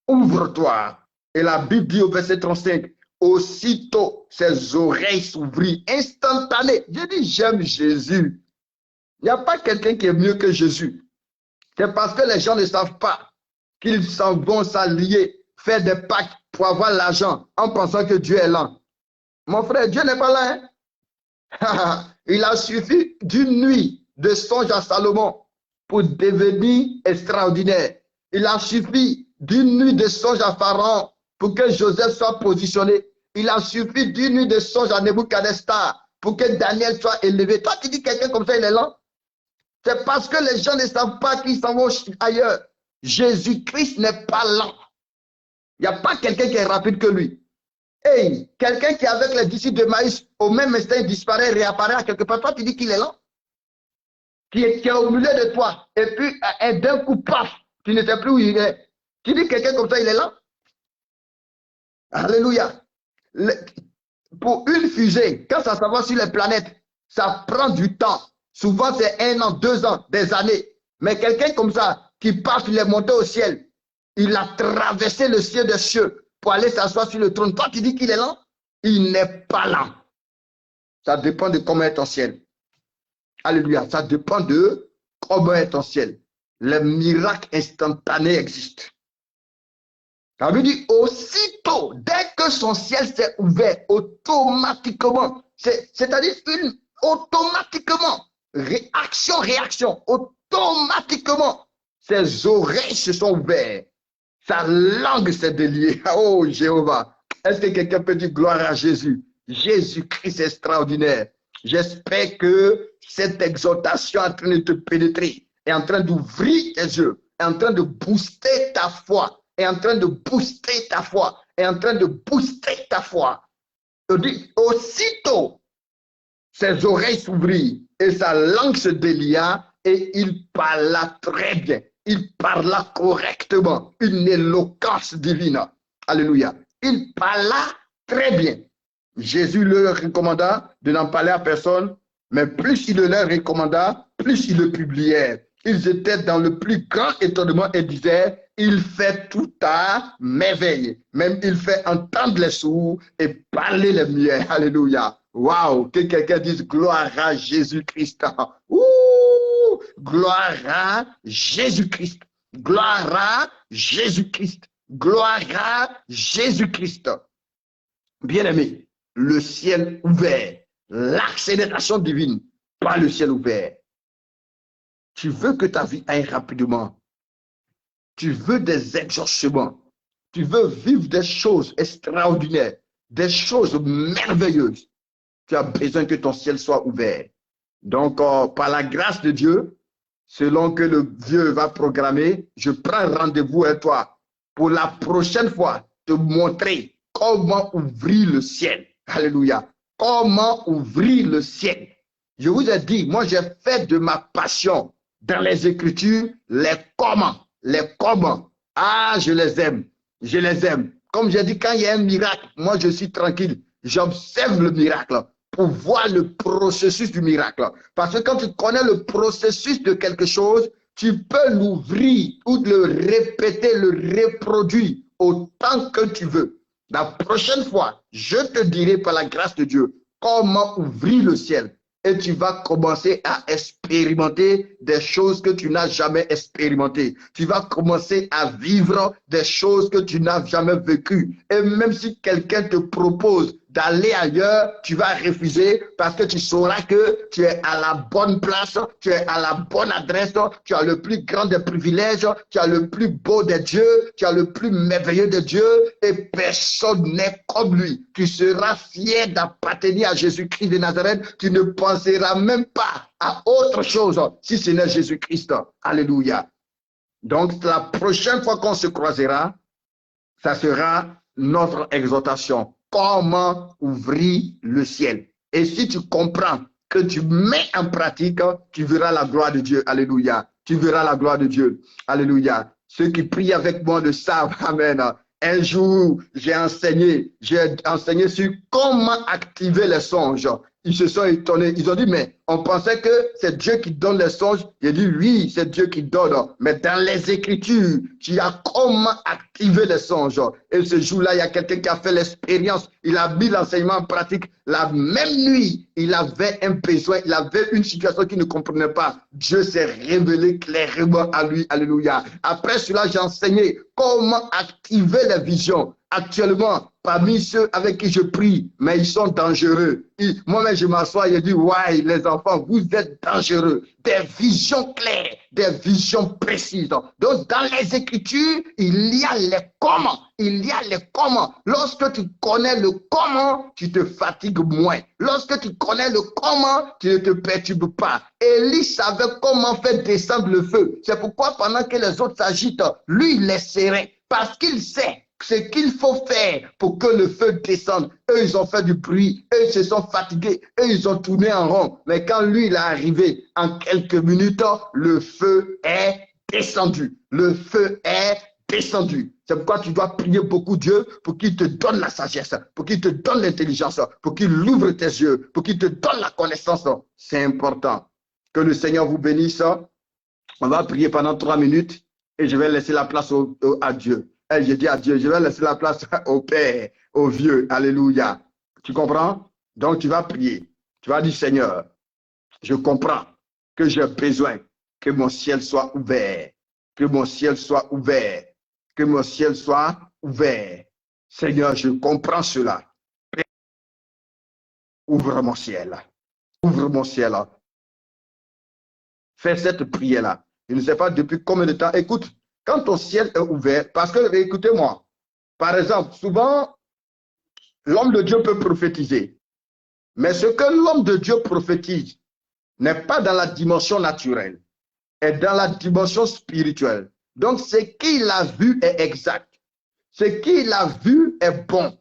ouvre-toi. Et la Bible dit au verset 35, aussitôt ses oreilles s'ouvrirent, instantané. Je dis, j'aime Jésus. Il n'y a pas quelqu'un qui est mieux que Jésus. C'est parce que les gens ne savent pas qu'ils s'en vont s'allier, faire des pactes pour avoir l'argent en pensant que Dieu est là. Mon frère, Dieu n'est pas là. Hein? Il a suffi d'une nuit de songe à Salomon pour devenir extraordinaire. Il a suffi d'une nuit de songe à Pharaon pour que Joseph soit positionné. Il a suffi d'une nuit de songe à Nebuchadnezzar pour que Daniel soit élevé. Toi, tu dis quelqu'un comme ça, il est lent. C'est parce que les gens ne savent pas qu'ils s'en vont ailleurs. Jésus-Christ n'est pas lent. Il n'y a pas quelqu'un qui est rapide que lui. Hey, quelqu'un qui est avec les disciples de Maïs, au même instant, il disparaît, réapparaît à quelque part. Toi, tu dis qu'il est lent. Qui est au milieu de toi. Et puis, d'un coup, paf, tu ne sais plus où il est. Tu dis quelqu'un comme ça, il est lent. Alléluia. Pour une fusée, quand ça s'en va sur les planètes, ça prend du temps. Souvent, c'est 1 an, 2 ans, des années. Mais quelqu'un comme ça, qui passe, il est monté au ciel. Il a traversé le ciel des cieux pour aller s'asseoir sur le trône. Toi, tu dis qu'il est lent? Il n'est pas lent. Ça dépend de comment est ton ciel. Alléluia. Ça dépend de comment est ton ciel. Les miracles instantanés existent. Ça veut dire aussitôt, dès que son ciel s'est ouvert, automatiquement, c'est-à-dire automatiquement, réaction, automatiquement, ses oreilles se sont ouvertes, sa langue s'est déliée. Oh Jéhovah, est-ce que quelqu'un peut dire gloire à Jésus? Jésus-Christ est extraordinaire. J'espère que cette exhortation est en train de te pénétrer, est en train d'ouvrir tes yeux, est en train de booster ta foi, est en train de booster ta foi, est en train de booster ta foi. Je dis, aussitôt, ses oreilles s'ouvrirent et sa langue se délia et il parla très bien. Il parla correctement, une éloquence divine. Alléluia. Il parla très bien. Jésus leur recommanda de n'en parler à personne, mais plus il le leur recommanda, plus ils le publièrent. Ils étaient dans le plus grand étonnement et disaient, il fait tout à merveille. Même il fait entendre les sourds et parler les muets. Alléluia. Waouh, que quelqu'un dise gloire à Jésus-Christ. Ouh, gloire à Jésus-Christ. Gloire à Jésus-Christ. Gloire à Jésus-Christ. Bien-aimé, le ciel ouvert, l'accélération divine par le ciel ouvert. Tu veux que ta vie aille rapidement. Tu veux des exaucements. Tu veux vivre des choses extraordinaires, des choses merveilleuses. Tu as besoin que ton ciel soit ouvert. Donc, par la grâce de Dieu, selon que le Dieu va programmer, je prends rendez-vous avec toi pour la prochaine fois te montrer comment ouvrir le ciel. Alléluia. Comment ouvrir le ciel. Je vous ai dit, moi j'ai fait de ma passion dans les Écritures les comment. Les comment. Ah, je les aime. Je les aime. Comme j'ai dit, quand il y a un miracle, moi je suis tranquille. J'observe le miracle pour voir le processus du miracle. Parce que quand tu connais le processus de quelque chose, tu peux l'ouvrir ou le répéter, le reproduire autant que tu veux. La prochaine fois, je te dirai par la grâce de Dieu comment ouvrir le ciel. Et tu vas commencer à expérimenter des choses que tu n'as jamais expérimentées. Tu vas commencer à vivre des choses que tu n'as jamais vécues. Et même si quelqu'un te propose d'aller ailleurs, tu vas refuser parce que tu sauras que tu es à la bonne place, tu es à la bonne adresse, tu as le plus grand des privilèges, tu as le plus beau des dieux, tu as le plus merveilleux des dieux et personne n'est comme lui. Tu seras fier d'appartenir à Jésus-Christ de Nazareth, tu ne penseras même pas à autre chose si ce n'est Jésus-Christ. Alléluia. Donc la prochaine fois qu'on se croisera, ça sera notre exhortation. Comment ouvrir le ciel. Et si tu comprends que tu mets en pratique, tu verras la gloire de Dieu. Alléluia. Tu verras la gloire de Dieu. Alléluia. Ceux qui prient avec moi le savent. Amen. Un jour, j'ai enseigné sur comment activer les songes. ils se sont étonnés. Ils ont dit, mais on pensait que c'est Dieu qui donne les songes. J'ai dit, oui, c'est Dieu qui donne. Mais dans les Écritures, tu as comment activer les songes. Et ce jour-là, il y a quelqu'un qui a fait l'expérience. Il a mis l'enseignement en pratique. La même nuit, il avait un besoin. Il avait une situation qu'il ne comprenait pas. Dieu s'est révélé clairement à lui. Alléluia. Après cela, j'ai enseigné comment activer les visions. Actuellement, parmi ceux avec qui je prie, mais ils sont dangereux. Moi-même, je m'assois et je dis, ouais, les enfants, vous êtes dangereux. Des visions claires, des visions précises. Donc, dans les Écritures, il y a les comment. Il y a les comment. Lorsque tu connais le comment, tu te fatigues moins. Lorsque tu connais le comment, tu ne te perturbes pas. Élie savait comment faire descendre le feu. C'est pourquoi pendant que les autres s'agitent, lui, il les serrait. Parce qu'il sait ce qu'il faut faire pour que le feu descende. Eux, ils ont fait du bruit. Eux, ils se sont fatigués. Eux, ils ont tourné en rond. Mais quand lui, il est arrivé, en quelques minutes, le feu est descendu. Le feu est descendu. C'est pourquoi tu dois prier beaucoup Dieu pour qu'il te donne la sagesse, pour qu'il te donne l'intelligence, pour qu'il ouvre tes yeux, pour qu'il te donne la connaissance. C'est important. Que le Seigneur vous bénisse. On va prier pendant 3 minutes et je vais laisser la place à Dieu. Et je dis à Dieu, je vais laisser la place au Père, au Vieux. Alléluia. Tu comprends? Donc tu vas prier. Tu vas dire, Seigneur, je comprends que j'ai besoin que mon ciel soit ouvert. Que mon ciel soit ouvert. Que mon ciel soit ouvert. Seigneur, je comprends cela. Ouvre mon ciel. Ouvre mon ciel. Fais cette prière-là. Je ne sais pas depuis combien de temps. Écoute, quand ton ciel est ouvert, parce que, écoutez-moi, par exemple, souvent, l'homme de Dieu peut prophétiser. Mais ce que l'homme de Dieu prophétise n'est pas dans la dimension naturelle, est dans la dimension spirituelle. Donc, ce qu'il a vu est exact. Ce qu'il a vu est bon.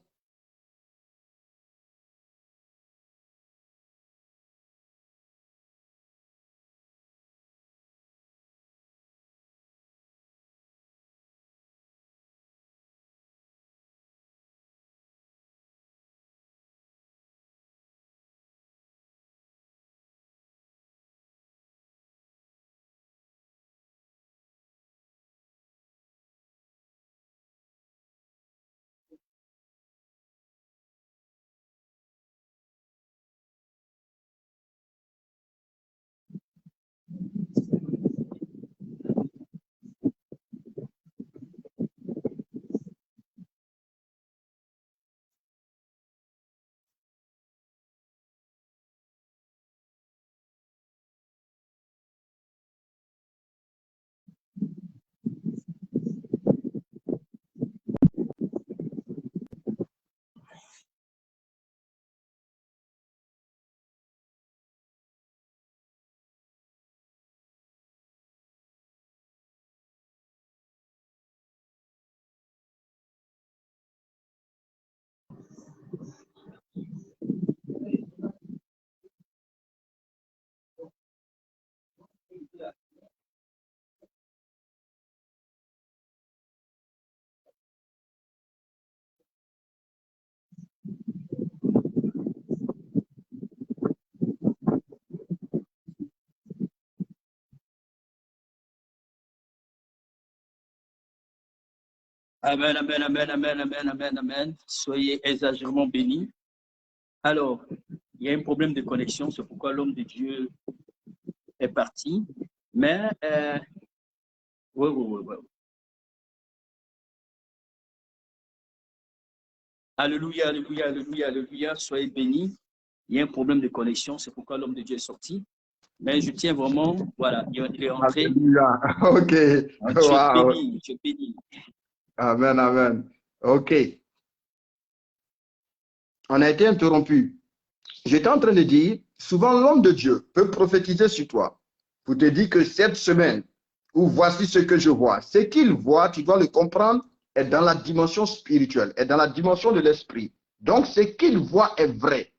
Amen, amen, amen, amen, amen, amen, amen. Soyez exagérément bénis. Alors, il y a un problème de connexion, c'est pourquoi l'homme de Dieu est parti. Mais, oui. Alléluia, alléluia, alléluia, alléluia. Soyez bénis. Il y a un problème de connexion, c'est pourquoi l'homme de Dieu est sorti. Mais je tiens vraiment, voilà, il est entré. Alléluia. Ok. Wow. Tu es béni. Amen, amen. Ok. On a été interrompu. J'étais en train de dire, souvent l'homme de Dieu peut prophétiser sur toi pour te dire que cette semaine, ou voici ce que je vois. Ce qu'il voit, tu dois le comprendre, est dans la dimension spirituelle, est dans la dimension de l'esprit. Donc, ce qu'il voit est vrai.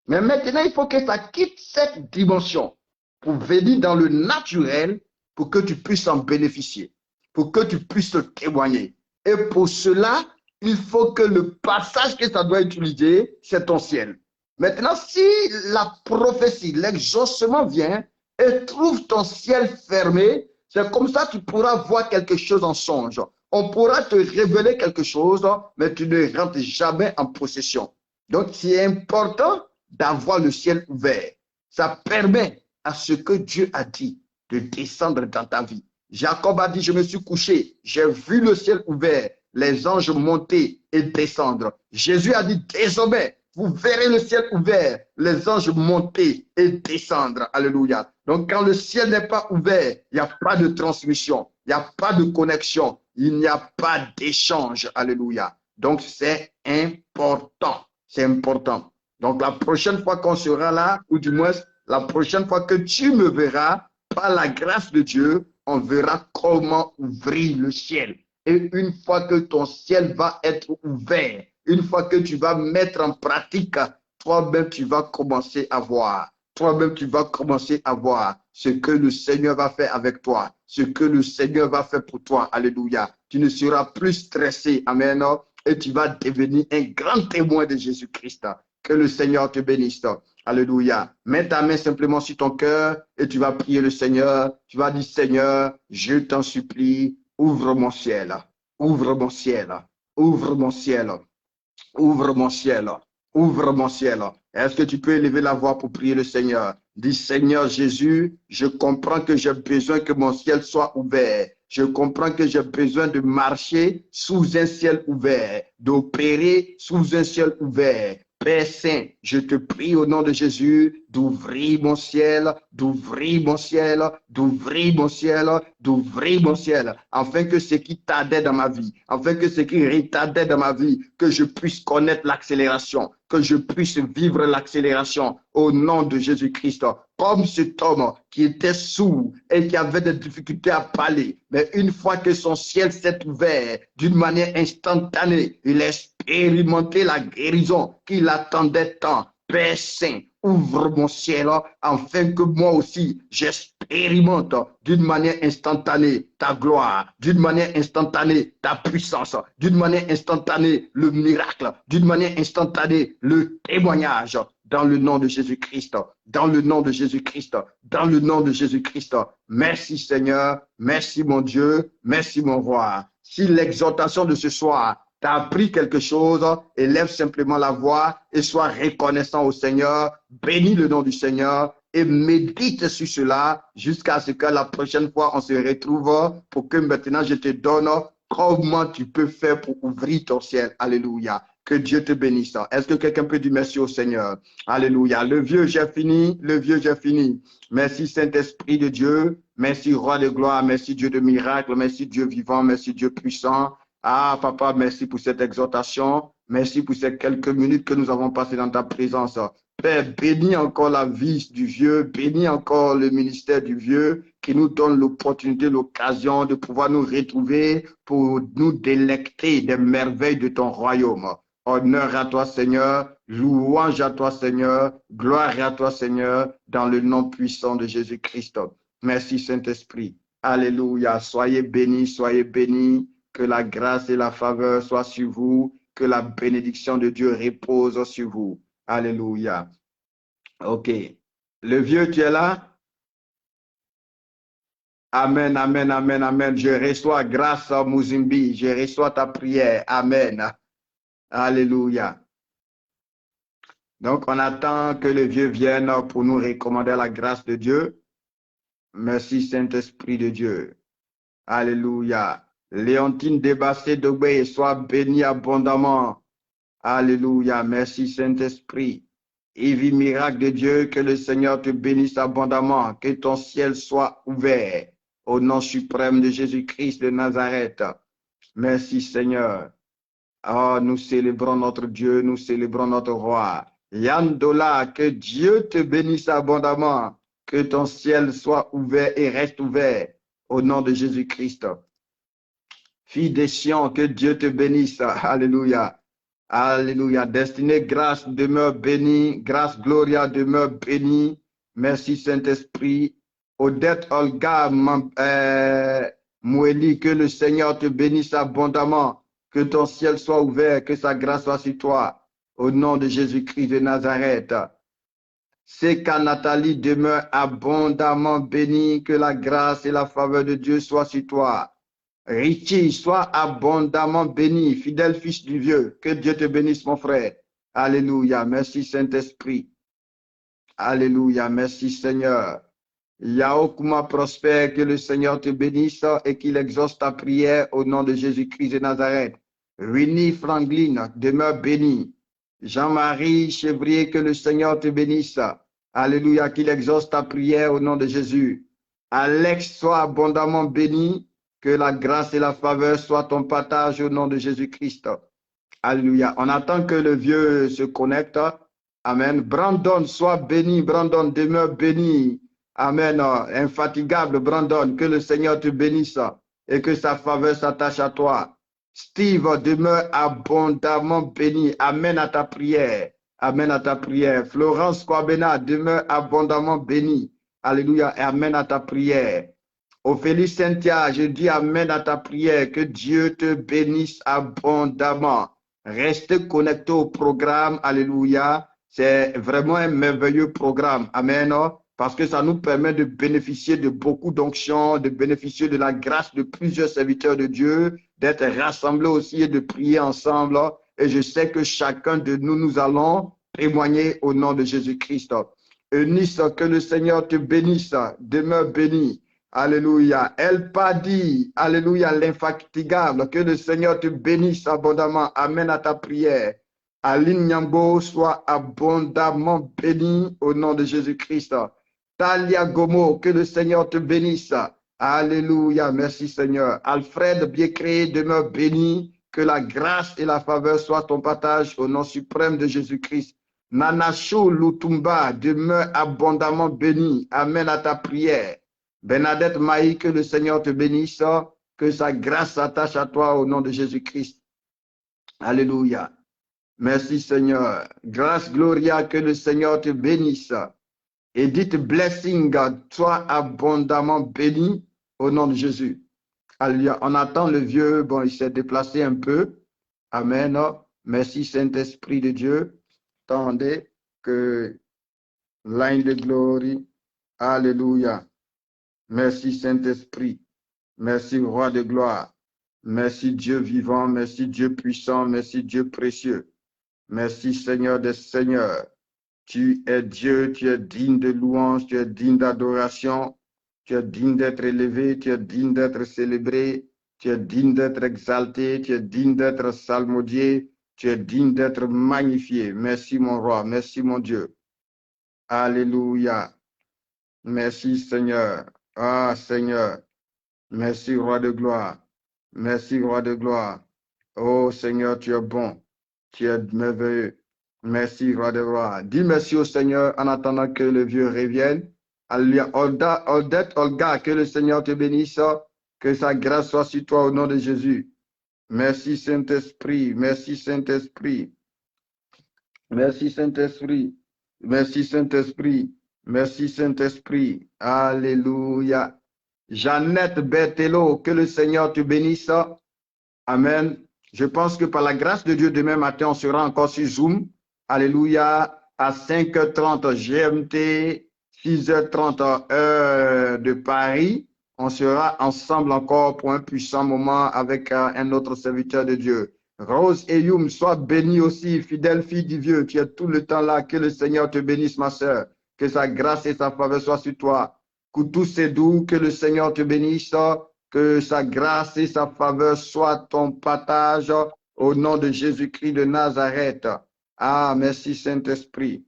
Mais maintenant, il faut que ça quitte cette dimension pour venir dans le naturel, pour que tu puisses en bénéficier, pour que tu puisses te témoigner. Et pour cela, il faut que le passage que ça doit utiliser, c'est ton ciel. Maintenant, si la prophétie, l'exaucement vient et trouve ton ciel fermé, c'est comme ça que tu pourras voir quelque chose en songe. On pourra te révéler quelque chose, mais tu ne rentres jamais en possession. Donc, c'est important d'avoir le ciel ouvert. Ça permet à ce que Dieu a dit de descendre dans ta vie. Jacob a dit, je me suis couché, j'ai vu le ciel ouvert, les anges monter et descendre. Jésus a dit, désormais, vous verrez le ciel ouvert, les anges monter et descendre. Alléluia. Donc, quand le ciel n'est pas ouvert, il n'y a pas de transmission, il n'y a pas de connexion, il n'y a pas d'échange. Alléluia. Donc, c'est important. C'est important. Donc, la prochaine fois qu'on sera là, ou du moins, la prochaine fois que tu me verras, par la grâce de Dieu, on verra comment ouvrir le ciel. Et une fois que ton ciel va être ouvert, une fois que tu vas mettre en pratique, toi-même, tu vas commencer à voir. Toi-même, tu vas commencer à voir ce que le Seigneur va faire avec toi, ce que le Seigneur va faire pour toi. Alléluia. Tu ne seras plus stressé. Amen. Et tu vas devenir un grand témoin de Jésus-Christ. Que le Seigneur te bénisse. Alléluia. Mets ta main simplement sur ton cœur et tu vas prier le Seigneur. Tu vas dire, Seigneur, je t'en supplie, ouvre mon ciel. Ouvre mon ciel. Ouvre mon ciel. Ouvre mon ciel. Ouvre mon ciel. Est-ce que tu peux élever la voix pour prier le Seigneur? Dis, Seigneur Jésus, je comprends que j'ai besoin que mon ciel soit ouvert. Je comprends que j'ai besoin de marcher sous un ciel ouvert, d'opérer sous un ciel ouvert. Père Saint, je te prie au nom de Jésus d'ouvrir mon ciel, d'ouvrir mon ciel, d'ouvrir mon ciel, d'ouvrir mon ciel, afin que ce qui tardait dans ma vie, afin que ce qui retardait dans ma vie, que je puisse connaître l'accélération, que je puisse vivre l'accélération au nom de Jésus-Christ. Comme cet homme qui était sourd et qui avait des difficultés à parler, mais une fois que son ciel s'est ouvert d'une manière instantanée, il a expérimenté la guérison qu'il attendait tant. Père Saint, ouvre mon ciel afin que moi aussi j'expérimente d'une manière instantanée ta gloire, d'une manière instantanée ta puissance, d'une manière instantanée le miracle, d'une manière instantanée le témoignage. Dans le nom de Jésus-Christ, dans le nom de Jésus-Christ, dans le nom de Jésus-Christ. Merci Seigneur, merci mon Dieu, merci mon roi. Si l'exhortation de ce soir t'a appris quelque chose, élève simplement la voix et sois reconnaissant au Seigneur, bénis le nom du Seigneur et médite sur cela jusqu'à ce que la prochaine fois on se retrouve pour que maintenant je te donne comment tu peux faire pour ouvrir ton ciel. Alléluia. Que Dieu te bénisse. Est-ce que quelqu'un peut dire merci au Seigneur? Alléluia. Le vieux, j'ai fini. Le vieux, j'ai fini. Merci Saint-Esprit de Dieu. Merci Roi de gloire. Merci Dieu de miracle. Merci Dieu vivant. Merci Dieu puissant. Ah, Papa, merci pour cette exhortation. Merci pour ces quelques minutes que nous avons passées dans ta présence. Père, bénis encore la vie du vieux. Bénis encore le ministère du vieux qui nous donne l'opportunité, l'occasion de pouvoir nous retrouver pour nous délecter des merveilles de ton royaume. Honneur à toi, Seigneur. Louange à toi, Seigneur. Gloire à toi, Seigneur, dans le nom puissant de Jésus-Christ. Merci, Saint-Esprit. Alléluia. Soyez bénis, soyez bénis. Que la grâce et la faveur soient sur vous. Que la bénédiction de Dieu repose sur vous. Alléluia. OK. Le vieux, tu es là? Amen, amen, amen, amen. Je reçois grâce à Muzimbi. Je reçois ta prière. Amen. Alléluia. Donc, on attend que le vieux vienne pour nous recommander la grâce de Dieu. Merci, Saint-Esprit de Dieu. Alléluia. Léontine Débassé d'Obé, sois bénie abondamment. Alléluia. Merci, Saint-Esprit. Évie miracle de Dieu, que le Seigneur te bénisse abondamment, que ton ciel soit ouvert. Au nom suprême de Jésus-Christ de Nazareth. Merci, Seigneur. Oh, nous célébrons notre Dieu, nous célébrons notre roi. Yandola, que Dieu te bénisse abondamment, que ton ciel soit ouvert et reste ouvert au nom de Jésus-Christ. Fille des Sion, que Dieu te bénisse. Alléluia. Alléluia. Destinée, grâce demeure bénie. Grâce, Gloria demeure bénie. Merci Saint-Esprit. Odette, Olga, Moueli, que le Seigneur te bénisse abondamment. Que ton ciel soit ouvert, que sa grâce soit sur toi. au nom de Jésus-Christ de Nazareth. C'est qu'à Nathalie demeure abondamment bénie, que la grâce et la faveur de Dieu soient sur toi. Richie, sois abondamment béni, fidèle fils du vieux. Que Dieu te bénisse, mon frère. Alléluia. Merci, Saint-Esprit. Alléluia. Merci, Seigneur. Yaokuma prospère, que le Seigneur te bénisse et qu'il exauce ta prière au nom de Jésus-Christ de Nazareth. Winnie Franklin, demeure béni. Jean-Marie Chevrier, que le Seigneur te bénisse. Alléluia, qu'il exauce ta prière au nom de Jésus. Alex, sois abondamment béni. Que la grâce et la faveur soient ton partage au nom de Jésus-Christ. Alléluia. On attend que le vieux se connecte. Amen. Brandon, sois béni. Brandon, demeure béni. Amen. Infatigable, Brandon. Que le Seigneur te bénisse et que sa faveur s'attache à toi. Steve, demeure abondamment béni. Amen à ta prière. Amen à ta prière. Florence Kwabena, demeure abondamment béni. Alléluia. Et amen à ta prière. Ophélie Cynthia, je dis amen à ta prière, que Dieu te bénisse abondamment. Reste connecté au programme, alléluia. C'est vraiment un merveilleux programme, amen, parce que ça nous permet de bénéficier de beaucoup d'onctions, de bénéficier de la grâce de plusieurs serviteurs de Dieu, d'être rassemblés aussi et de prier ensemble. Et je sais que chacun de nous, nous allons témoigner au nom de Jésus-Christ. Eunice, que le Seigneur te bénisse, demeure béni. Alléluia. Elle pas dit, alléluia, l'infatigable, que le Seigneur te bénisse abondamment. Amen à ta prière. Aline Nyambo, soit abondamment béni au nom de Jésus-Christ. Talia Gomo, que le Seigneur te bénisse. Alléluia. Merci Seigneur. Alfred Biécré, demeure béni. Que la grâce et la faveur soient ton partage au nom suprême de Jésus-Christ. Nanachou Lutumba, demeure abondamment béni. Amen à ta prière. Bernadette Maï, que le Seigneur te bénisse, que sa grâce s'attache à toi au nom de Jésus-Christ. Alléluia. Merci Seigneur. Grâce Gloria, que le Seigneur te bénisse. Edith Blessing, sois abondamment béni au nom de Jésus. Alléluia. On attend le vieux, bon, il s'est déplacé un peu. Amen. Merci Saint-Esprit de Dieu. Attendez que l'âne de gloire. Alléluia. Merci Saint-Esprit. Merci Roi de gloire. Merci Dieu vivant. Merci Dieu puissant. Merci Dieu précieux. Merci Seigneur des Seigneurs. Tu es Dieu, tu es digne de louange, tu es digne d'adoration, tu es digne d'être élevé, tu es digne d'être célébré, tu es digne d'être exalté, tu es digne d'être salmodié, tu es digne d'être magnifié. Merci mon Roi, merci mon Dieu. Alléluia. Merci Seigneur. Ah Seigneur, merci Roi de gloire, merci Roi de gloire. Oh Seigneur, tu es bon, tu es merveilleux. Merci Roi de gloire. Dis merci au Seigneur en attendant que le vieux revienne. Alléluia. Odette, Olga, que le Seigneur te bénisse, que sa grâce soit sur toi au nom de Jésus. Merci Saint-Esprit, merci Saint-Esprit. Merci Saint-Esprit, merci Saint-Esprit. Merci Saint-Esprit. Alléluia. Jeannette Berthelot, que le Seigneur te bénisse. Amen. Je pense que par la grâce de Dieu, demain matin, on sera encore sur Zoom. Alléluia. À 5h30 GMT, 6h30 heure de Paris. On sera ensemble encore pour un puissant moment avec un autre serviteur de Dieu. Rose Eyoum, sois bénie aussi, fidèle fille du vieux. Tu es tout le temps là. Que le Seigneur te bénisse, ma sœur. Que sa grâce et sa faveur soient sur toi. Koutou Sédou, que le Seigneur te bénisse, que sa grâce et sa faveur soient ton partage au nom de Jésus-Christ de Nazareth. Ah, merci Saint-Esprit.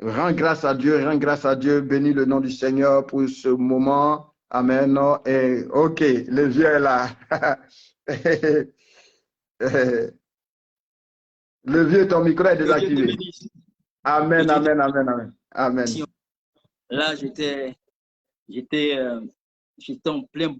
Rends grâce à Dieu, bénis le nom du Seigneur pour ce moment. Amen. Et ok, le vieux est là. Le vieux, ton micro est désactivé. Amen, amen, amen, amen. Amen. Là, j'étais en plein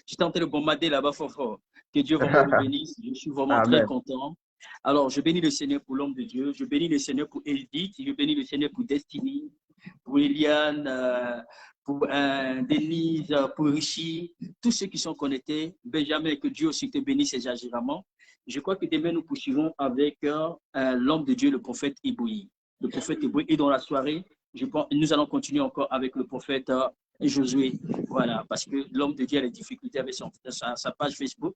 j'étais en train de bombarder là-bas fort. Que Dieu vraiment nous bénisse. Je suis vraiment très content. Alors, je bénis le Seigneur pour l'homme de Dieu. Je bénis le Seigneur pour Eldith. Je bénis le Seigneur pour Destiny, pour Eliane, pour Denise, pour Richie, tous ceux qui sont connectés. Benjamin, que Dieu aussi te bénisse exagérément. Je crois que demain, nous poursuivons avec l'homme de Dieu, le prophète Iboui. Le prophète Iboui. Et dans la soirée, nous allons continuer encore avec le prophète Josué. Voilà, parce que l'homme de Dieu a des difficultés avec sa page Facebook.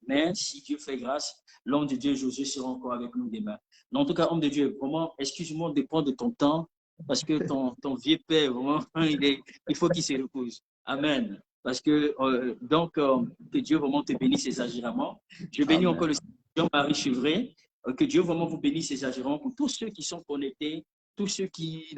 Mais si Dieu fait grâce, l'homme de Dieu, Josué, sera encore avec nous demain. Mais en tout cas, homme de Dieu, vraiment, excuse-moi de prendre de ton temps, parce que ton vieux père, vraiment, il faut qu'il se repose. Amen. Parce que, que Dieu vraiment te bénisse exagérément. Je bénis encore le Seigneur Marie Chevret. Que Dieu vraiment vous bénisse exagérément pour tous ceux qui sont connectés, tous ceux qui,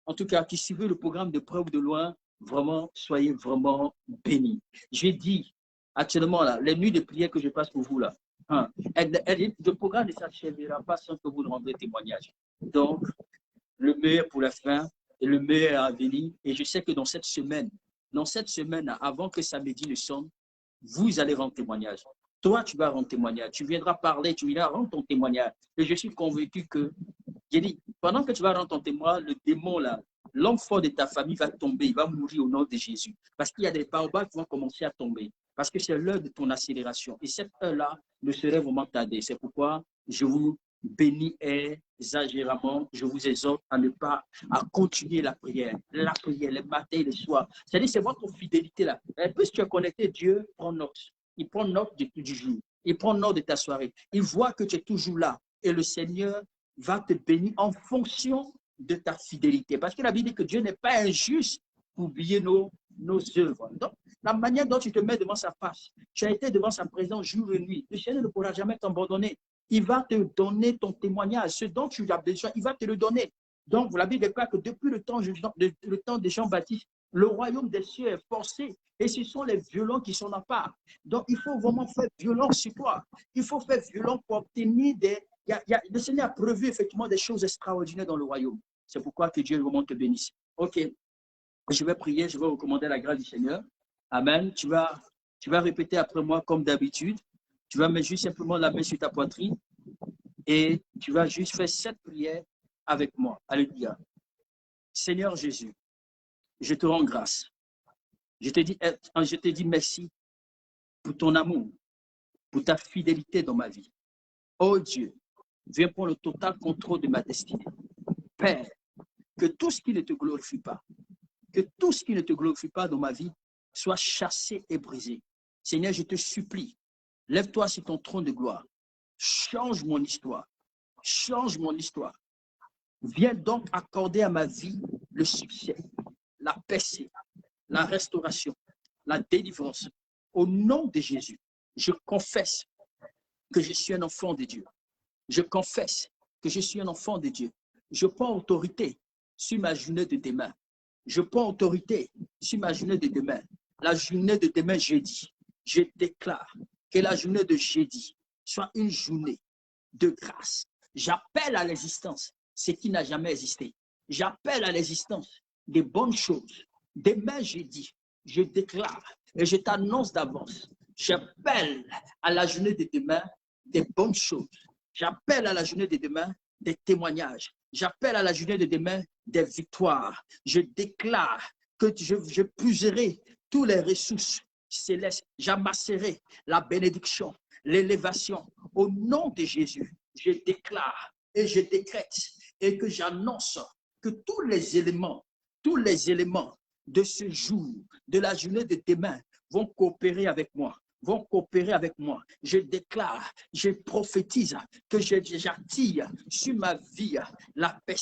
en tout cas, qui suivent le programme de preuve de loin. Vraiment, soyez vraiment bénis. J'ai dit, actuellement, là, les nuits de prière que je passe pour vous, là, le programme ne s'achèvera pas sans que vous ne rendrez témoignage. Donc, le meilleur pour la fin et le meilleur à venir. Et je sais que dans cette semaine, avant que samedi ne sonne, vous allez rendre témoignage. Toi, tu vas rendre témoignage. Tu viendras parler, tu viendras rendre ton témoignage. Et je suis convaincu que, j'ai dit, pendant que tu vas rendre ton témoignage, le démon là, l'homme fort de ta famille va tomber, il va mourir au nom de Jésus. Parce qu'il y a des baobabs qui vont commencer à tomber. Parce que c'est l'heure de ton accélération. Et cette heure-là ne serait vraiment tardée. C'est pourquoi je vous bénis exagérément. Je vous exhorte à ne pas, à continuer la prière, les matins et les soirs. C'est-à-dire, c'est votre fidélité là. Et plus tu es connecté, Dieu prend note. Il prend note du jour. Il prend note de ta soirée. Il voit que tu es toujours là. Et le Seigneur va te bénir en fonction de ta fidélité. Parce que la Bible dit que Dieu n'est pas injuste pour oublier nos œuvres. Donc, la manière dont tu te mets devant sa face, tu as été devant sa présence jour et nuit. Le Seigneur ne pourra jamais t'abandonner. Il va te donner ton témoignage. Ce dont tu as besoin, il va te le donner. Donc, la Bible déclare que depuis le temps de Jean-Baptiste, le royaume des cieux est forcé et ce sont les violents qui sont en part. Donc, il faut vraiment faire violence sur toi. Il faut faire violence pour obtenir le Seigneur a prévu effectivement des choses extraordinaires dans le royaume. C'est pourquoi que Dieu vraiment te bénisse. Ok, je vais prier, je vais recommander la grâce du Seigneur. Amen. Tu vas répéter après moi comme d'habitude. Tu vas mettre juste simplement la main sur ta poitrine et tu vas juste faire cette prière avec moi. Alléluia. Seigneur Jésus, je te rends grâce. Je te dis merci pour ton amour, pour ta fidélité dans ma vie. Oh Dieu, viens prendre le total contrôle de ma destinée. Père, que tout ce qui ne te glorifie pas, dans ma vie soit chassé et brisé. Seigneur, je te supplie, lève-toi sur ton trône de gloire. Change mon histoire. Change mon histoire. Viens donc accorder à ma vie le succès, la paix, la restauration, la délivrance. Au nom de Jésus, je confesse que je suis un enfant de Dieu. Je confesse que je suis un enfant de Dieu. Je prends autorité sur ma journée de demain. Je prends autorité sur ma journée de demain. La journée de demain, jeudi, je déclare que la journée de jeudi soit une journée de grâce. J'appelle à l'existence ce qui n'a jamais existé. J'appelle à l'existence des bonnes choses. Demain, jeudi, je déclare et je t'annonce d'avance. J'appelle à la journée de demain des bonnes choses. J'appelle à la journée de demain des témoignages. J'appelle à la journée de demain des victoires. Je déclare que je puiserai toutes les ressources célestes. J'amasserai la bénédiction, l'élévation. Au nom de Jésus, je déclare et je décrète et que j'annonce que tous les éléments de ce jour, de la journée de demain, vont coopérer avec moi. Je déclare, je prophétise que j'attire sur ma vie la paix,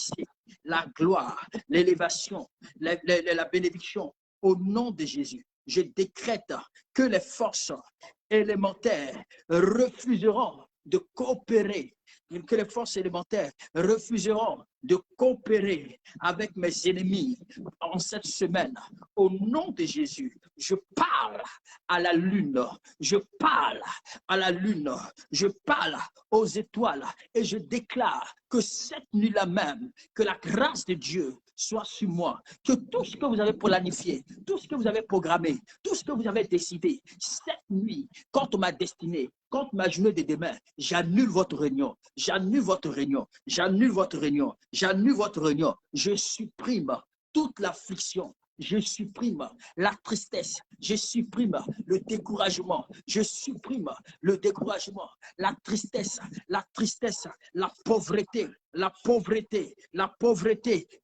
la gloire, l'élévation, la bénédiction au nom de Jésus. Je décrète que les forces élémentaires refuseront de coopérer, que les forces élémentaires refuseront de coopérer avec mes ennemis en cette semaine. Au nom de Jésus, je parle à la lune, je parle aux étoiles et je déclare que cette nuit-là même, que la grâce de Dieu soit sur moi, que tout ce que vous avez planifié, tout ce que vous avez programmé, tout ce que vous avez décidé, cette nuit, contre ma destinée, contre ma journée de demain, j'annule votre réunion, je supprime toute l'affliction, je supprime la tristesse, je supprime le découragement, je supprime le découragement, la tristesse, la pauvreté, la pauvreté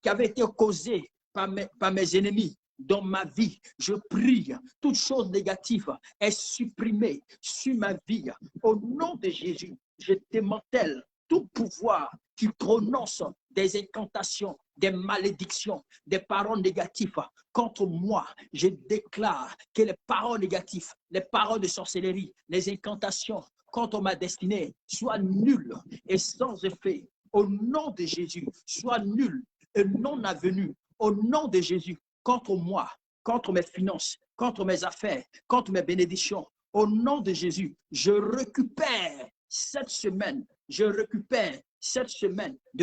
qui avait été causée par mes ennemis. Dans ma vie, je prie, toute chose négative est supprimée sur ma vie. Au nom de Jésus, je démantèle tout pouvoir qui prononce des incantations, des malédictions, des paroles négatives contre moi. Je déclare que les paroles négatives, les paroles de sorcellerie, les incantations contre ma destinée soient nulles et sans effet. Au nom de Jésus, soient nulles et non avenues. Au nom de Jésus, contre moi, contre mes finances, contre mes affaires, contre mes bénédictions. Au nom de Jésus, je récupère cette semaine de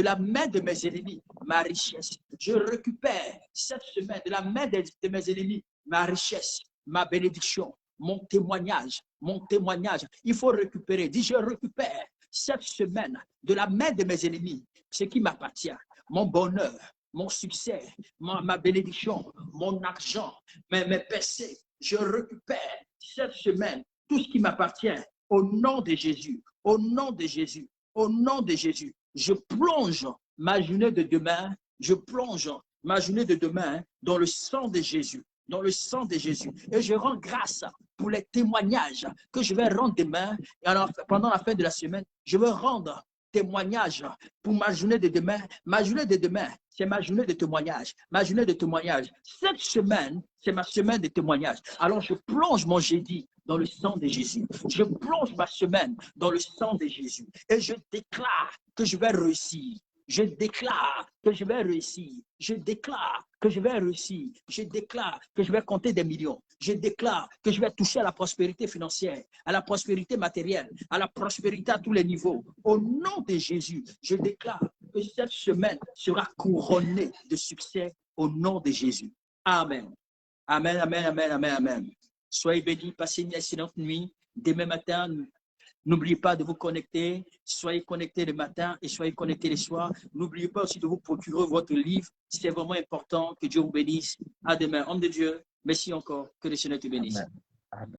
la main de mes ennemis ma richesse. Je récupère cette semaine de la main de mes ennemis ma richesse, ma bénédiction, mon témoignage. Il faut récupérer. Dis, je récupère cette semaine de la main de mes ennemis ce qui m'appartient, mon bonheur, mon succès, ma bénédiction, mon argent, mes péchés. Je récupère cette semaine tout ce qui m'appartient au nom de Jésus, au nom de Jésus, au nom de Jésus. Je plonge ma journée de demain, dans le sang de Jésus, dans le sang de Jésus. Et je rends grâce pour les témoignages que je vais rendre demain. Et alors, pendant la fin de la semaine, je vais rendre témoignage pour ma journée de demain. Ma journée de demain, c'est ma journée de témoignage. Ma journée de témoignage. Cette semaine, c'est ma semaine de témoignage. Alors, je plonge mon jeudi dans le sang de Jésus. Je plonge ma semaine dans le sang de Jésus. Et je déclare que je vais réussir. Je déclare que je vais réussir. Je déclare que je vais réussir. Je déclare que je vais compter des millions. Je déclare que je vais toucher à la prospérité financière, à la prospérité matérielle, à la prospérité à tous les niveaux. Au nom de Jésus, je déclare que cette semaine sera couronnée de succès au nom de Jésus. Amen. Amen, amen, amen, amen, amen. Soyez bénis, passez une excellente nuit. Demain matin, n'oubliez pas de vous connecter. Soyez connectés le matin et soyez connectés le soir. N'oubliez pas aussi de vous procurer votre livre. C'est vraiment important. Que Dieu vous bénisse. À demain. Homme de Dieu, merci encore. Que le Seigneur te bénisse. Amen.